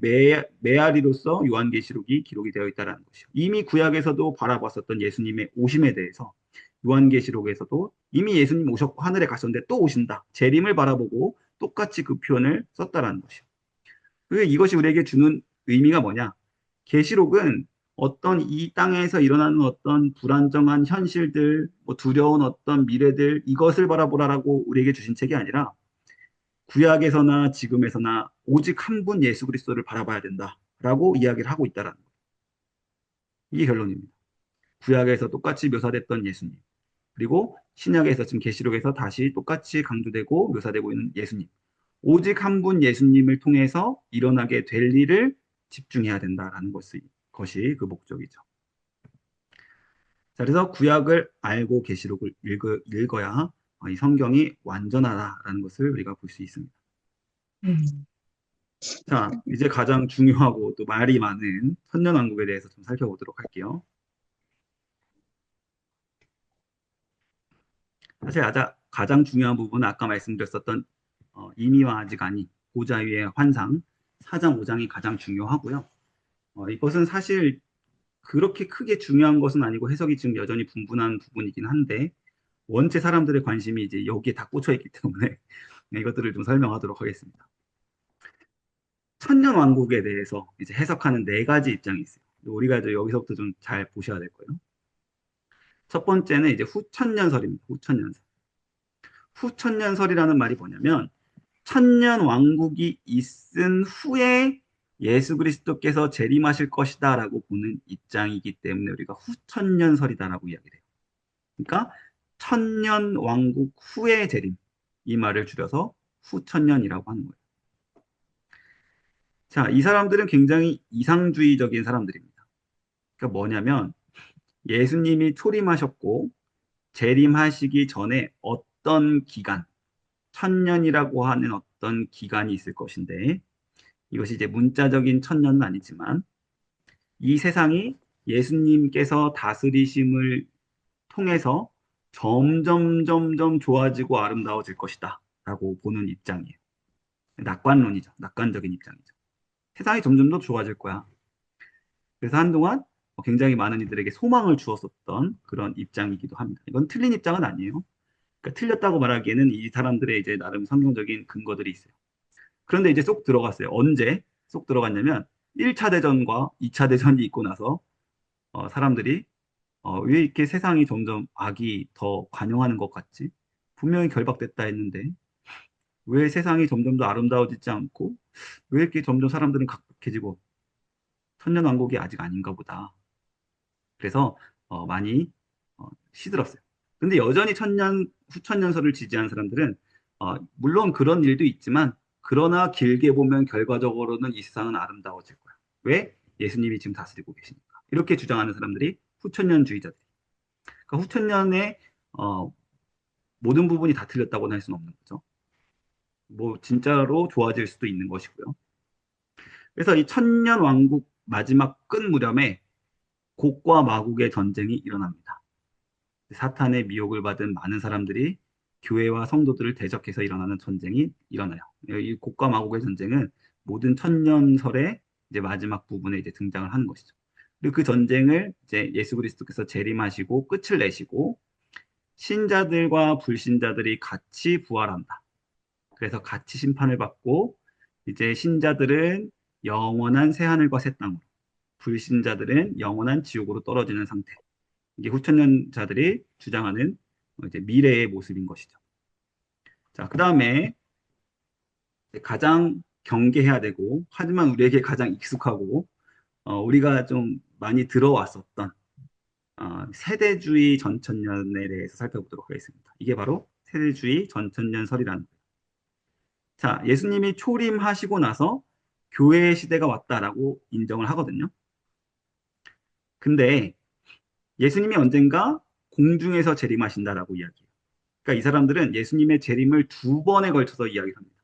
메아리로서 요한계시록이 기록이 되어 있다는 것이요. 이미 구약에서도 바라봤었던 예수님의 오심에 대해서 요한계시록에서도 이미 예수님 오셨고 하늘에 가셨는데 또 오신다. 재림을 바라보고 똑같이 그 표현을 썼다라는 것이요. 이것이 우리에게 주는 의미가 뭐냐? 계시록은 어떤 이 땅에서 일어나는 어떤 불안정한 현실들, 뭐 두려운 어떤 미래들, 이것을 바라보라라고 우리에게 주신 책이 아니라 구약에서나 지금에서나 오직 한 분 예수 그리스도를 바라봐야 된다라고 이야기를 하고 있다라는 거예요. 이게 결론입니다. 구약에서 똑같이 묘사됐던 예수님, 그리고 신약에서 지금 계시록에서 다시 똑같이 강조되고 묘사되고 있는 예수님. 오직 한 분 예수님을 통해서 일어나게 될 일을 집중해야 된다라는 것이 그 목적이죠. 자, 그래서 구약을 알고 계시록을 읽어야 이 성경이 완전하다라는 것을 우리가 볼 수 있습니다. 음, 자, 이제 가장 중요하고 또 말이 많은 천년왕국에 대해서 좀 살펴보도록 할게요. 사실 가장 중요한 부분은 아까 말씀드렸었던 이미와 아직 아니 보좌 위의 환상 4장 5장이 가장 중요하고요. 이것은 사실 그렇게 크게 중요한 것은 아니고 해석이 지금 여전히 분분한 부분이긴 한데 원체 사람들의 관심이 이제 여기에 다 꽂혀 있기 때문에 이것들을 좀 설명하도록 하겠습니다. 천년 왕국에 대해서 이제 해석하는 네 가지 입장이 있어요. 우리가 이제 여기서부터 좀 잘 보셔야 될 거예요. 첫 번째는 이제 후천년설입니다. 후천년설. 후천년설이라는 말이 뭐냐면 천년 왕국이 있은 후에 예수 그리스도께서 재림하실 것이다라고 보는 입장이기 때문에 우리가 후천년설이다라고 이야기를 해요. 그러니까 천년 왕국 후의 재림 이 말을 줄여서 후천년이라고 하는 거예요. 자, 이 사람들은 굉장히 이상주의적인 사람들입니다. 그러니까 뭐냐면 예수님이 초림하셨고 재림하시기 전에 어떤 기간, 천년이라고 하는 어떤 기간이 있을 것인데 이것이 이제 문자적인 천년은 아니지만 이 세상이 예수님께서 다스리심을 통해서 점점 좋아지고 아름다워질 것이다 라고 보는 입장이에요. 낙관론이죠. 낙관적인 입장이죠. 세상이 점점 더 좋아질 거야. 그래서 한동안 굉장히 많은 이들에게 소망을 주었었던 그런 입장이기도 합니다. 이건 틀린 입장은 아니에요. 그러니까 틀렸다고 말하기에는 이 사람들의 이제 나름 성경적인 근거들이 있어요. 그런데 이제 쏙 들어갔어요. 언제 쏙 들어갔냐면 1차 대전과 2차 대전이 있고 나서 사람들이 왜 이렇게 세상이 점점 악이 더 관영하는 것 같지? 분명히 결박됐다 했는데 왜 세상이 점점 더 아름다워지지 않고 왜 이렇게 점점 사람들은 각박해지고 천년왕국이 아직 아닌가 보다. 그래서 많이 시들었어요. 근데 여전히 후천년설을 지지하는 사람들은 물론 그런 일도 있지만 그러나 길게 보면 결과적으로는 이 세상은 아름다워질 거야. 왜? 예수님이 지금 다스리고 계시니까. 이렇게 주장하는 사람들이 후천년주의자들. 그러니까 후천년의 모든 부분이 다 틀렸다고는 할 수는 없는 거죠. 뭐 진짜로 좋아질 수도 있는 것이고요. 그래서 이 천년 왕국 마지막 끝 무렵에 곡과 마곡의 전쟁이 일어납니다. 사탄의 미혹을 받은 많은 사람들이 교회와 성도들을 대적해서 일어나는 전쟁이 일어나요. 이 곡과 마곡의 전쟁은 모든 천년설의 이제 마지막 부분에 이제 등장을 하는 것이죠. 그리고 그 전쟁을 이제 예수 그리스도께서 재림하시고 끝을 내시고 신자들과 불신자들이 같이 부활한다. 그래서 같이 심판을 받고 이제 신자들은 영원한 새하늘과 새 땅으로, 불신자들은 영원한 지옥으로 떨어지는 상태. 이게 후천년자들이 주장하는 이제 미래의 모습인 것이죠. 자, 그 다음에 가장 경계해야 되고, 하지만 우리에게 가장 익숙하고, 우리가 좀 많이 들어왔었던 세대주의 전천년에 대해서 살펴보도록 하겠습니다. 이게 바로 세대주의 전천년설이라는 거예요. 자, 예수님이 초림하시고 나서 교회의 시대가 왔다라고 인정을 하거든요. 근데 예수님이 언젠가 공중에서 재림하신다라고 이야기해요. 그러니까 이 사람들은 예수님의 재림을 두 번에 걸쳐서 이야기를 합니다.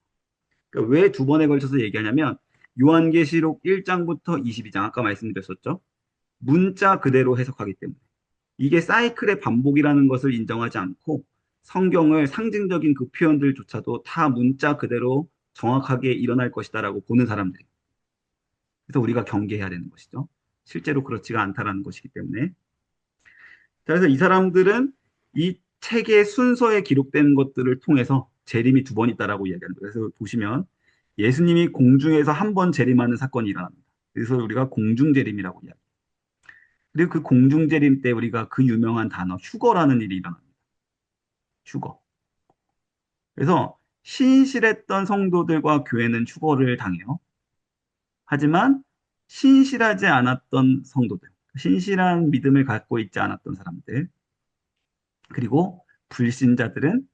그러니까 왜 두 번에 걸쳐서 얘기하냐면 요한계시록 1장부터 22장 아까 말씀드렸었죠. 문자 그대로 해석하기 때문에 이게 사이클의 반복이라는 것을 인정하지 않고 성경을 상징적인 그 표현들조차도 다 문자 그대로 정확하게 일어날 것이다라고 보는 사람들이. 그래서 우리가 경계해야 되는 것이죠. 실제로 그렇지가 않다라는 것이기 때문에. 자, 그래서 이 사람들은 이 책의 순서에 기록된 것들을 통해서 재림이 두 번 있다라고 이야기하는 거예요. 그래서 보시면 예수님이 공중에서 한 번 재림하는 사건이 일어납니다. 그래서 우리가 공중재림이라고 이야기해요. 그리고 그 공중재림 때 우리가 그 유명한 단어 휴거라는 일이 일어납니다. 휴거. 그래서 신실했던 성도들과 교회는 휴거를 당해요. 하지만 신실하지 않았던 성도들, 신실한 믿음을 갖고 있지 않았던 사람들, 그리고 불신자들은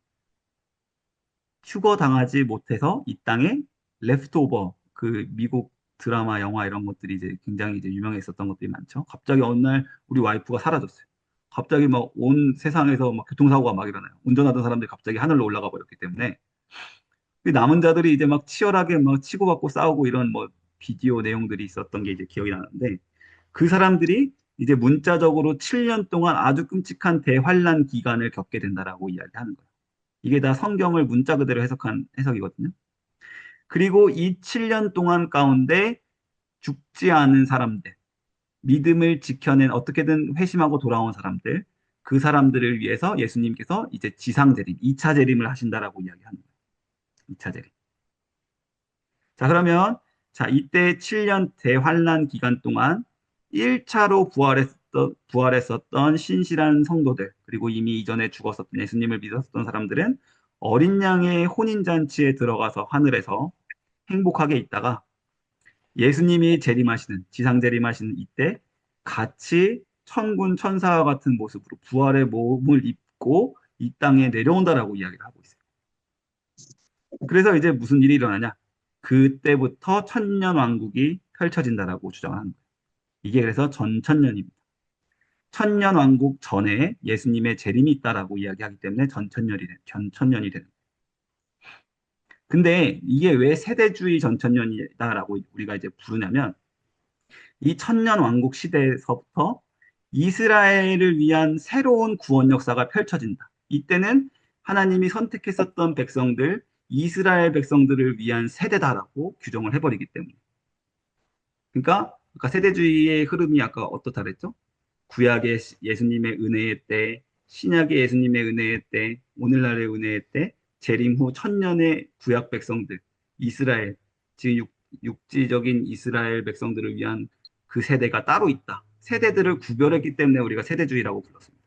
휴거당하지 못해서 이 땅에 레프트오버, 그 미국 드라마, 영화 이런 것들이 이제 굉장히 이제 유명했었던 것들이 많죠. 갑자기 어느 날 우리 와이프가 사라졌어요. 갑자기 막 온 세상에서 막 교통사고가 막 일어나요. 운전하던 사람들이 갑자기 하늘로 올라가 버렸기 때문에 그 남은 자들이 이제 막 치열하게 막 치고받고 싸우고 이런 뭐 비디오 내용들이 있었던 게 이제 기억이 나는데 그 사람들이 이제 문자적으로 7년 동안 아주 끔찍한 대환란 기간을 겪게 된다라고 이야기하는 거예요. 이게 다 성경을 문자 그대로 해석한 해석이거든요. 그리고 이 7년 동안 가운데 죽지 않은 사람들, 믿음을 지켜낸 어떻게든 회심하고 돌아온 사람들, 그 사람들을 위해서 예수님께서 이제 지상 재림, 2차 재림을 하신다라고 이야기하는 거예요. 2차 재림. 자, 그러면 자, 이때 7년 대환란 기간 동안 1차로 부활했었던 신실한 성도들, 그리고 이미 이전에 죽었었던 예수님을 믿었던 사람들은 어린 양의 혼인잔치에 들어가서 하늘에서 행복하게 있다가 예수님이 재림하시는, 지상 재림하시는 이때 같이 천군 천사와 같은 모습으로 부활의 몸을 입고 이 땅에 내려온다라고 이야기를 하고 있어요. 그래서 이제 무슨 일이 일어나냐? 그때부터 천년 왕국이 펼쳐진다라고 주장하는 거예요. 이게 그래서 전천년입니다. 천년 왕국 전에 예수님의 재림이 있다라고 이야기하기 때문에 전천년이 되는 거예요. 근데 이게 왜 세대주의 전천년이다라고 우리가 이제 부르냐면 이 천년 왕국 시대에서부터 이스라엘을 위한 새로운 구원 역사가 펼쳐진다. 이때는 하나님이 선택했었던 백성들, 이스라엘 백성들을 위한 세대다라고 규정을 해버리기 때문에. 그러니까 아까 세대주의의 흐름이 아까 어떻다 그랬죠? 구약의 예수님의 은혜의 때, 신약의 예수님의 은혜의 때, 오늘날의 은혜의 때, 재림 후 천년의 구약 백성들, 이스라엘, 지금 육지적인 이스라엘 백성들을 위한 그 세대가 따로 있다. 세대들을 구별했기 때문에 우리가 세대주의라고 불렀습니다.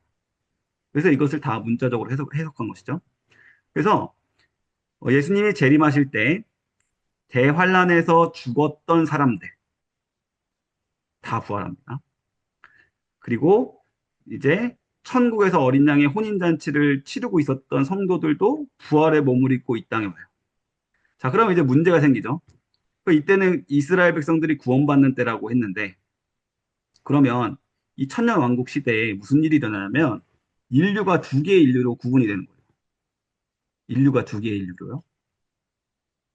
그래서 이것을 다 문자적으로 해석한 것이죠. 그래서 예수님이 재림하실 때 대환란에서 죽었던 사람들 다 부활합니다. 그리고 이제 천국에서 어린 양의 혼인잔치를 치르고 있었던 성도들도 부활의 몸을 입고 이 땅에 와요. 자, 그러면 이제 문제가 생기죠. 이때는 이스라엘 백성들이 구원받는 때라고 했는데, 그러면 이 천년 왕국 시대에 무슨 일이 일어나냐면, 인류가 두 개의 인류로 구분이 되는 거예요. 인류가 두 개의 인류로요.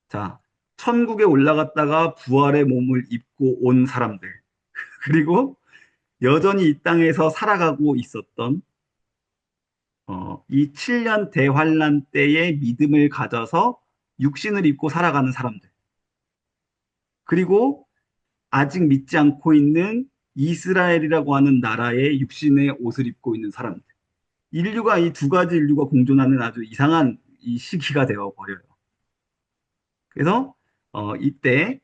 자, 천국에 올라갔다가 부활의 몸을 입고 온 사람들, 그리고 여전히 이 땅에서 살아가고 있었던 이 7년 대환란 때의 믿음을 가져서 육신을 입고 살아가는 사람들. 그리고 아직 믿지 않고 있는 이스라엘이라고 하는 나라의 육신의 옷을 입고 있는 사람들. 인류가 이 두 가지 인류가 공존하는 아주 이상한 이 시기가 되어 버려요. 그래서 이때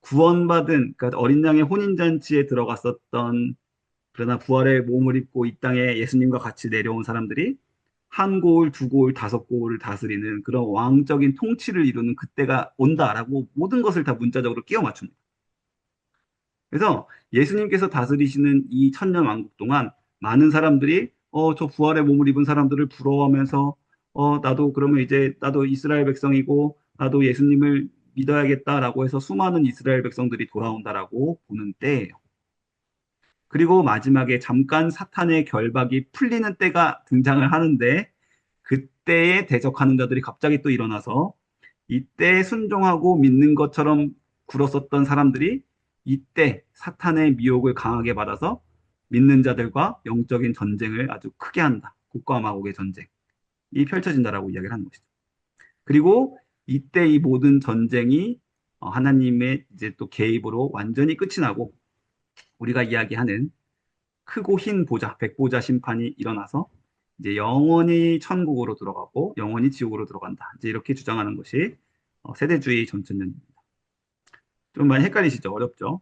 구원받은 그러니까 어린 양의 혼인잔치에 들어갔었던 그러나 부활의 몸을 입고 이 땅에 예수님과 같이 내려온 사람들이 한 고을, 두 고을, 다섯 고을을 다스리는 그런 왕적인 통치를 이루는 그때가 온다라고 모든 것을 다 문자적으로 끼워 맞춥니다. 그래서 예수님께서 다스리시는 이 천년 왕국 동안 많은 사람들이 저 부활의 몸을 입은 사람들을 부러워하면서 나도 그러면 이제 나도 이스라엘 백성이고 나도 예수님을 믿어야겠다라고 해서 수많은 이스라엘 백성들이 돌아온다라고 보는 때예요. 그리고 마지막에 잠깐 사탄의 결박이 풀리는 때가 등장을 하는데 그때에 대적하는 자들이 갑자기 또 일어나서 이때 순종하고 믿는 것처럼 굴었었던 사람들이 이때 사탄의 미혹을 강하게 받아서 믿는 자들과 영적인 전쟁을 아주 크게 한다. 국가 마곡의 전쟁이 펼쳐진다라고 이야기를 하는 것이죠. 그리고 이때 이 모든 전쟁이 하나님의 이제 또 개입으로 완전히 끝이 나고 우리가 이야기하는 크고 흰 보좌, 백보좌 심판이 일어나서 이제 영원히 천국으로 들어가고 영원히 지옥으로 들어간다. 이제 이렇게 주장하는 것이 세대주의 전천년입니다. 좀 많이 헷갈리시죠? 어렵죠?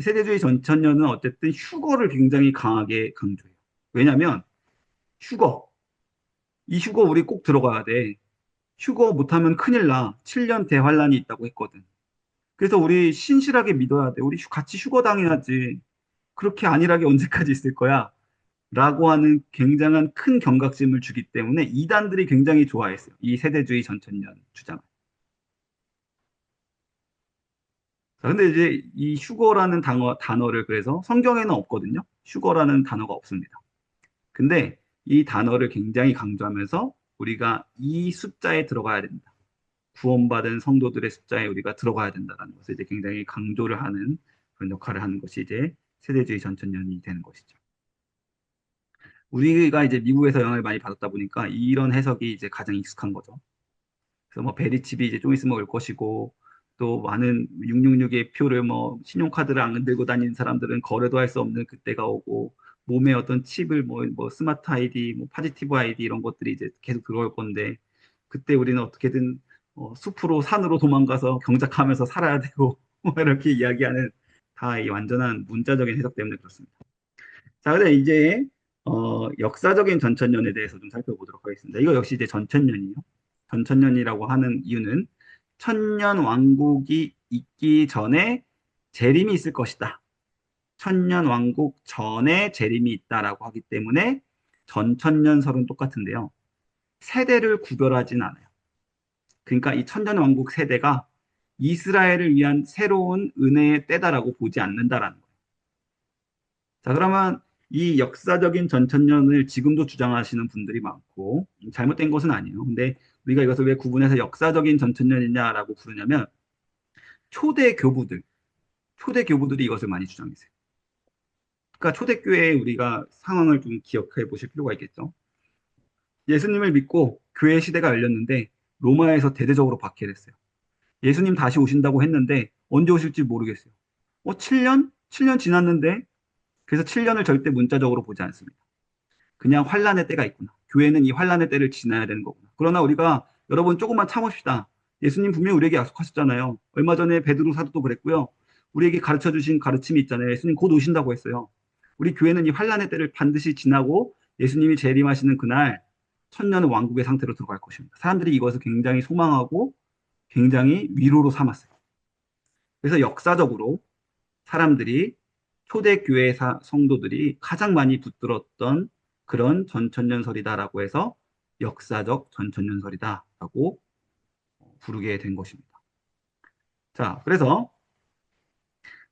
세대주의 전천년은 어쨌든 휴거를 굉장히 강하게 강조해요. 왜냐하면 휴거, 이 휴거 우리 꼭 들어가야 돼. 휴거 못하면 큰일 나. 7년 대환란이 있다고 했거든. 그래서 우리 신실하게 믿어야 돼. 우리 같이 휴거 당해야지. 그렇게 안일하게 언제까지 있을 거야? 라고 하는 굉장한 큰 경각심을 주기 때문에 이단들이 굉장히 좋아했어요. 이 세대주의 전천년 주장을. 자, 근데 이제 이 휴거라는 단어를 그래서 성경에는 없거든요. 휴거라는 단어가 없습니다. 근데 이 단어를 굉장히 강조하면서 우리가 이 숫자에 들어가야 된다. 구원받은 성도들의 숫자에 우리가 들어가야 된다는 것을 이제 굉장히 강조를 하는 그런 역할을 하는 것이 이제 세대주의 전천년이 되는 것이죠. 우리가 이제 미국에서 영향을 많이 받았다 보니까 이런 해석이 이제 가장 익숙한 거죠. 그래서 뭐 베리칩이 이제 좀 있으면 올 것이고 또 많은 666의 표를 뭐 신용카드를 안 들고 다니는 사람들은 거래도 할 수 없는 그때가 오고 몸에 어떤 칩을 뭐 스마트 아이디, 뭐 파지티브 아이디 이런 것들이 이제 계속 들어올 건데 그때 우리는 어떻게든 숲으로 산으로 도망가서 경작하면서 살아야 되고 뭐 이렇게 이야기하는 다 이 완전한 문자적인 해석 때문에 그렇습니다. 자, 근데 이제 역사적인 전천년에 대해서 좀 살펴보도록 하겠습니다. 이거 역시 이제 전천년이에요. 전천년이라고 하는 이유는 천년 왕국이 있기 전에 재림이 있을 것이다. 천년 왕국 전에 재림이 있다라고 하기 때문에 전천년설은 똑같은데요. 세대를 구별하진 않아요. 그러니까 이 천년 왕국 세대가 이스라엘을 위한 새로운 은혜의 때다라고 보지 않는다라는 거예요. 자, 그러면 이 역사적인 전천년을 지금도 주장하시는 분들이 많고, 잘못된 것은 아니에요. 근데 우리가 이것을 왜 구분해서 역사적인 전천년이냐라고 부르냐면, 초대 교부들, 초대 교부들이 이것을 많이 주장했어요. 그러니까 초대교회의 우리가 상황을 좀 기억해 보실 필요가 있겠죠. 예수님을 믿고 교회 시대가 열렸는데, 로마에서 대대적으로 박해됐어요. 예수님 다시 오신다고 했는데, 언제 오실지 모르겠어요. 7년? 7년 지났는데, 그래서 7년을 절대 문자적으로 보지 않습니다. 그냥 환란의 때가 있구나. 교회는 이 환란의 때를 지나야 되는 거구나. 그러나 우리가 여러분 조금만 참읍시다. 예수님 분명히 우리에게 약속하셨잖아요. 얼마 전에 베드로 사도도 그랬고요. 우리에게 가르쳐 주신 가르침이 있잖아요. 예수님 곧 오신다고 했어요. 우리 교회는 이 환란의 때를 반드시 지나고 예수님이 재림하시는 그날 천년의 왕국의 상태로 들어갈 것입니다. 사람들이 이것을 굉장히 소망하고 굉장히 위로로 삼았어요. 그래서 역사적으로 사람들이 초대교회 성도들이 가장 많이 붙들었던 그런 전천년설이다라고 해서 역사적 전천년설이다라고 부르게 된 것입니다. 자, 그래서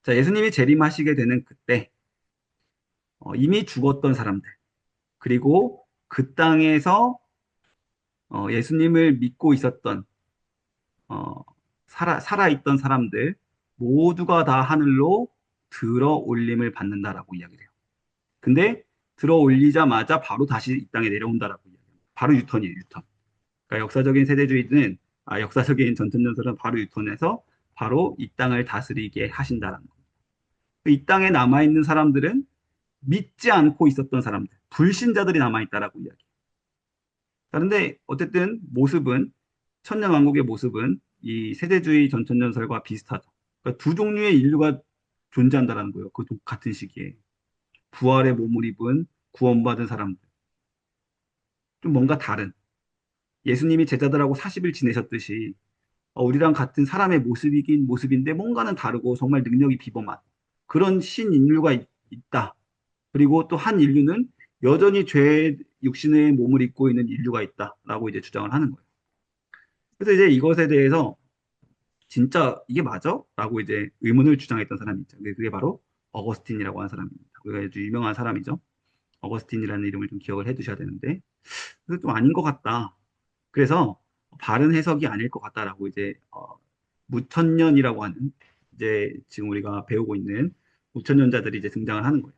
자, 예수님이 재림하시게 되는 그때 이미 죽었던 사람들 그리고 그 땅에서 예수님을 믿고 있었던 살아있던 사람들 모두가 다 하늘로 들어 올림을 받는다라고 이야기를 해요. 근데 들어 올리자마자 바로 다시 이 땅에 내려온다라고 이야기합니다. 바로 유턴이에요, 유턴. 그러니까 역사적인 세대주의는 역사적인 전천년설은 바로 유턴해서 바로 이 땅을 다스리게 하신다라는 거예요. 이 땅에 남아있는 사람들은 믿지 않고 있었던 사람들, 불신자들이 남아있다라고 이야기해요. 그런데 어쨌든 모습은 천년왕국의 모습은 이 세대주의 전천년설과 비슷하죠. 그러니까 두 종류의 인류가 존재한다라는 거예요. 그 같은 시기에. 부활의 몸을 입은 구원받은 사람들. 좀 뭔가 다른. 예수님이 제자들하고 40일 지내셨듯이 우리랑 같은 사람의 모습이긴 모습인데 뭔가는 다르고 정말 능력이 비범한 그런 신인류가 있다. 그리고 또 한 인류는 여전히 죄의 육신의 몸을 입고 있는 인류가 있다라고 이제 주장을 하는 거예요. 그래서 이제 이것에 대해서 진짜 이게 맞아? 라고 이제 의문을 주장했던 사람이 있죠. 그게 바로 어거스틴이라고 하는 사람입니다. 우리가 아주 유명한 사람이죠. 어거스틴이라는 이름을 좀 기억을 해 두셔야 되는데, 그래서 좀 아닌 것 같다. 그래서 바른 해석이 아닐 것 같다라고 이제 무천년이라고 하는 이제 지금 우리가 배우고 있는 무천년자들이 이제 등장을 하는 거예요.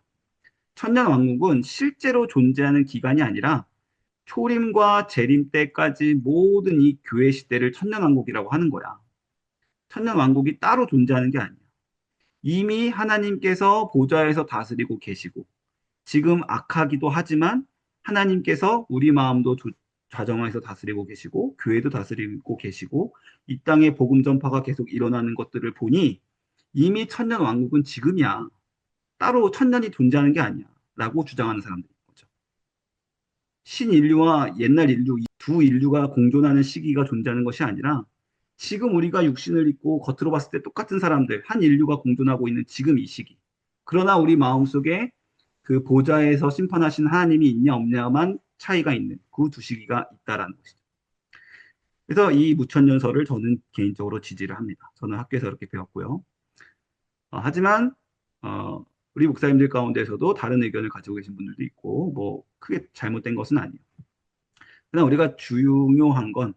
천년 왕국은 실제로 존재하는 기간이 아니라 초림과 재림 때까지 모든 이 교회 시대를 천년 왕국이라고 하는 거야. 천년 왕국이 따로 존재하는 게 아니야. 이미 하나님께서 보좌에서 다스리고 계시고 지금 악하기도 하지만 하나님께서 우리 마음도 좌정하에서 다스리고 계시고 교회도 다스리고 계시고 이 땅에 복음 전파가 계속 일어나는 것들을 보니 이미 천년 왕국은 지금이야. 따로 천년이 존재하는 게 아니야. 라고 주장하는 사람들인 거죠. 신인류와 옛날 인류, 이 두 인류가 공존하는 시기가 존재하는 것이 아니라 지금 우리가 육신을 입고 겉으로 봤을 때 똑같은 사람들, 한 인류가 공존하고 있는 지금 이 시기. 그러나 우리 마음속에 그 보좌에서 심판하신 하나님이 있냐 없냐만 차이가 있는 그 두 시기가 있다라는 것이죠. 그래서 이 무천년설을 저는 개인적으로 지지를 합니다. 저는 학교에서 이렇게 배웠고요. 하지만 우리 목사님들 가운데서도 다른 의견을 가지고 계신 분들도 있고 뭐 크게 잘못된 것은 아니에요. 그러나 우리가 중요한 건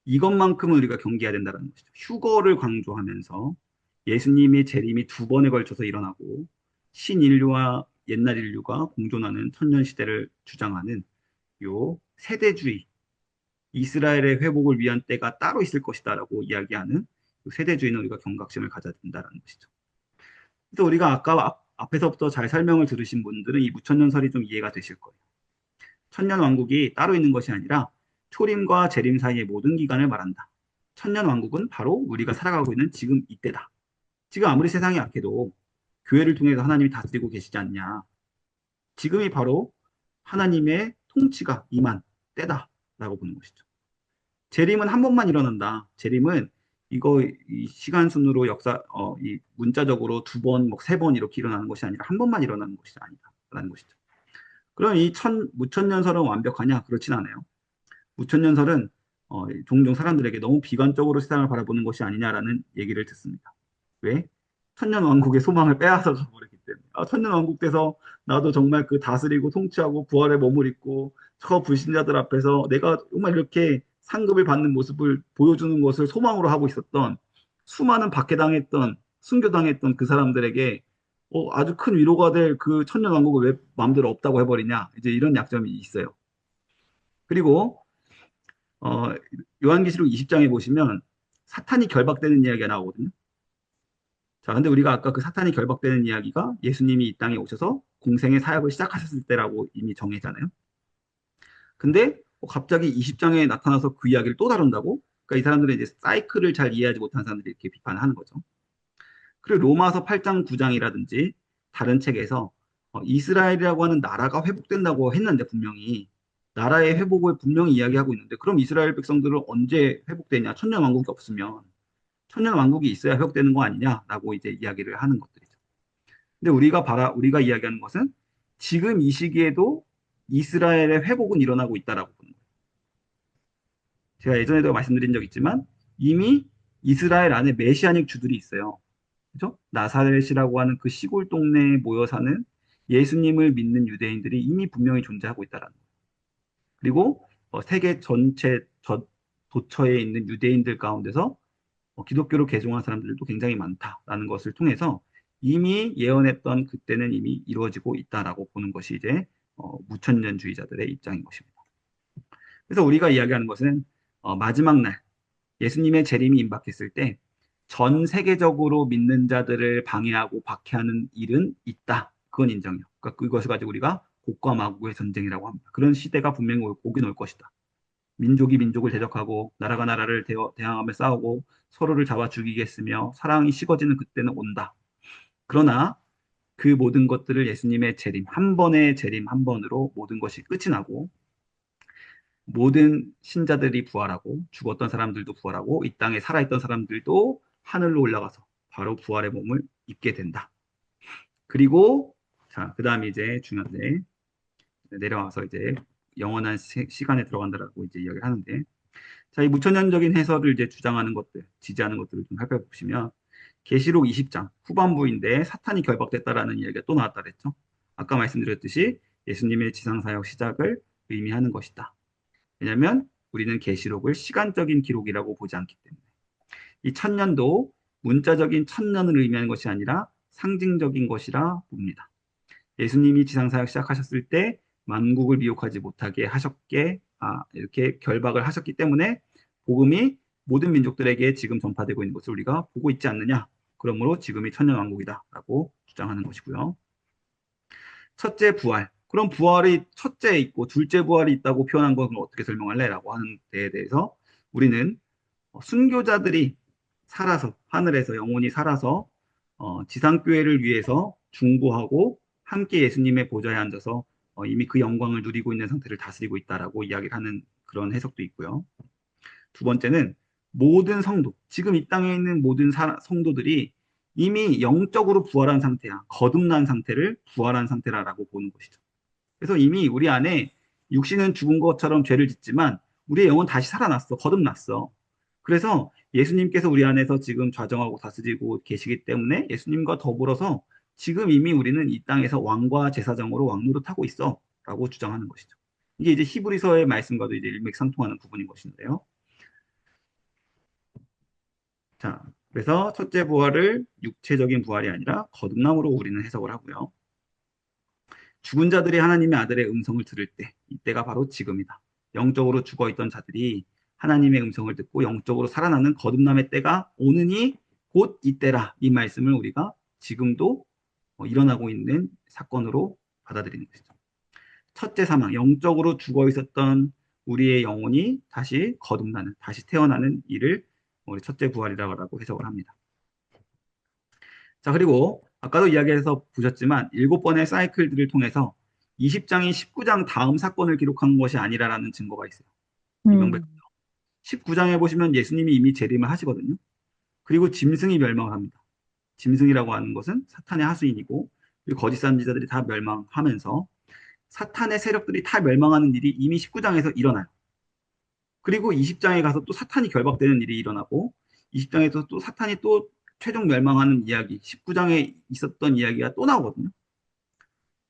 이것만큼은 우리가 경계해야 된다는 것이죠. 휴거를 강조하면서 예수님의 재림이 두 번에 걸쳐서 일어나고 신인류와 옛날 인류가 공존하는 천년 시대를 주장하는 요 세대주의, 이스라엘의 회복을 위한 때가 따로 있을 것이다라고 이야기하는 그 세대주의는 우리가 경각심을 가져야 된다는 것이죠. 그래서 우리가 아까 앞에서부터 잘 설명을 들으신 분들은 이 무천년설이 좀 이해가 되실 거예요. 천년왕국이 따로 있는 것이 아니라 초림과 재림 사이의 모든 기간을 말한다. 천년왕국은 바로 우리가 살아가고 있는 지금 이때다. 지금 아무리 세상이 악해도 교회를 통해서 하나님이 다스리고 계시지 않냐. 지금이 바로 하나님의 통치가 임한 때다라고 보는 것이죠. 재림은 한 번만 일어난다. 재림은 이거 이 시간 순으로 이 문자적으로 두 번, 뭐 세 번 이렇게 일어나는 것이 아니라 한 번만 일어나는 것이 아니다라는 것이죠. 그럼 이 무천년설은 완벽하냐? 그렇진 않아요. 무천년설은 종종 사람들에게 너무 비관적으로 세상을 바라보는 것이 아니냐라는 얘기를 듣습니다. 왜? 천년왕국의 소망을 빼앗아 가버리기 때문에. 천년왕국 돼서 나도 정말 그 다스리고 통치하고 부활의 몸을 입고 저 불신자들 앞에서 내가 정말 이렇게 상급을 받는 모습을 보여주는 것을 소망으로 하고 있었던 수많은 박해당했던 순교당했던 그 사람들에게 아주 큰 위로가 될 그 천년왕국을 왜 마음대로 없다고 해버리냐. 이제 이런 약점이 있어요. 그리고 어, 요한계시록 20장에 보시면 사탄이 결박되는 이야기가 나오거든요. 자, 근데 우리가 아까 그 사탄이 결박되는 이야기가 예수님이 이 땅에 오셔서 공생의 사역을 시작하셨을 때라고 이미 정했잖아요. 근데 갑자기 20장에 나타나서 그 이야기를 또 다룬다고? 그러니까 이 사람들은 이제 사이클을 잘 이해하지 못한 사람들이 이렇게 비판하는 거죠. 그리고 로마서 8장, 9장이라든지 다른 책에서 이스라엘이라고 하는 나라가 회복된다고 했는데 분명히 나라의 회복을 분명히 이야기하고 있는데 그럼 이스라엘 백성들은 언제 회복되냐? 천년왕국이 없으면 천년왕국이 있어야 회복되는 거 아니냐라고 이제 이야기를 하는 것들이죠. 근데 우리가 이야기하는 것은 지금 이 시기에도 이스라엘의 회복은 일어나고 있다라고 보는 거예요. 제가 예전에도 말씀드린 적 있지만 이미 이스라엘 안에 메시아닉 주들이 있어요. 그죠? 나사렛이라고 하는 그 시골 동네에 모여 사는 예수님을 믿는 유대인들이 이미 분명히 존재하고 있다라는 거예요. 그리고 세계 전체 도처에 있는 유대인들 가운데서 기독교로 개종한 사람들도 굉장히 많다라는 것을 통해서 이미 예언했던 그때는 이미 이루어지고 있다라고 보는 것이 이제 무천년주의자들의 입장인 것입니다. 그래서 우리가 이야기하는 것은 마지막 날 예수님의 재림이 임박했을 때 전 세계적으로 믿는 자들을 방해하고 박해하는 일은 있다. 그건 인정이요. 그러니까 그것을 가지고 우리가 곡과 마곡의 전쟁이라고 합니다. 그런 시대가 분명히 오긴 올 것이다. 민족이 민족을 대적하고 나라가 나라를 대항하며 싸우고 서로를 잡아 죽이겠으며 사랑이 식어지는 그때는 온다. 그러나 그 모든 것들을 예수님의 재림, 한 번의 재림 한 번으로 모든 것이 끝이 나고 모든 신자들이 부활하고 죽었던 사람들도 부활하고 이 땅에 살아있던 사람들도 하늘로 올라가서 바로 부활의 몸을 입게 된다. 그리고 자, 그다음에 이제 중요한데 내려와서 이제 영원한 시간에 들어간다라고 이제 이야기를 하는데 자, 이 무천년적인 해설을 이제 주장하는 것들, 지지하는 것들을 좀 살펴보시면 계시록 20장 후반부인데 사탄이 결박됐다라는 이야기가 또 나왔다 그랬죠. 아까 말씀드렸듯이 예수님의 지상사역 시작을 의미하는 것이다. 왜냐하면 우리는 계시록을 시간적인 기록이라고 보지 않기 때문에 이 천년도 문자적인 천년을 의미하는 것이 아니라 상징적인 것이라 봅니다. 예수님이 지상사역 시작하셨을 때 만국을 미혹하지 못하게 이렇게 결박을 하셨기 때문에 복음이 모든 민족들에게 지금 전파되고 있는 것을 우리가 보고 있지 않느냐. 그러므로 지금이 천년왕국이다라고 주장하는 것이고요. 첫째 부활. 그럼 부활이 첫째 있고 둘째 부활이 있다고 표현한 것을 어떻게 설명할래? 라고 하는 데에 대해서 우리는 순교자들이 살아서 하늘에서 영원히 살아서 지상교회를 위해서 중보하고 함께 예수님의 보좌에 앉아서 이미 그 영광을 누리고 있는 상태를 다스리고 있다라고 이야기를 하는 그런 해석도 있고요. 두 번째는 모든 성도, 지금 이 땅에 있는 모든 성도들이 이미 영적으로 부활한 상태야. 거듭난 상태를 부활한 상태라고 보는 것이죠. 그래서 이미 우리 안에 육신은 죽은 것처럼 죄를 짓지만 우리의 영은 다시 살아났어. 거듭났어. 그래서 예수님께서 우리 안에서 지금 좌정하고 다스리고 계시기 때문에 예수님과 더불어서 지금 이미 우리는 이 땅에서 왕과 제사장으로 왕노릇하고 있어. 라고 주장하는 것이죠. 이게 이제 히브리서의 말씀과도 이제 일맥상통하는 부분인 것인데요. 자, 그래서 첫째 부활을 육체적인 부활이 아니라 거듭남으로 우리는 해석을 하고요. 죽은 자들이 하나님의 아들의 음성을 들을 때, 이때가 바로 지금이다. 영적으로 죽어 있던 자들이 하나님의 음성을 듣고 영적으로 살아나는 거듭남의 때가 오느니 곧 이때라. 이 말씀을 우리가 지금도 일어나고 있는 사건으로 받아들이는 것이죠. 첫째 사망, 영적으로 죽어 있었던 우리의 영혼이 다시 거듭나는, 다시 태어나는 일을 우리 첫째 부활이라고 해석을 합니다. 자, 그리고 아까도 이야기해서 보셨지만 7번의 사이클들을 통해서 20장이 19장 다음 사건을 기록한 것이 아니라라는 증거가 있어요. 이 명백. 음, 19장에 보시면 예수님이 이미 재림을 하시거든요. 그리고 짐승이 멸망을 합니다. 짐승이라고 하는 것은 사탄의 하수인이고 그리고 거짓 선지자들이 다 멸망하면서 사탄의 세력들이 다 멸망하는 일이 이미 19장에서 일어나요. 그리고 20장에 가서 또 사탄이 결박되는 일이 일어나고 20장에서 또 사탄이 또 최종 멸망하는 이야기, 19장에 있었던 이야기가 또 나오거든요.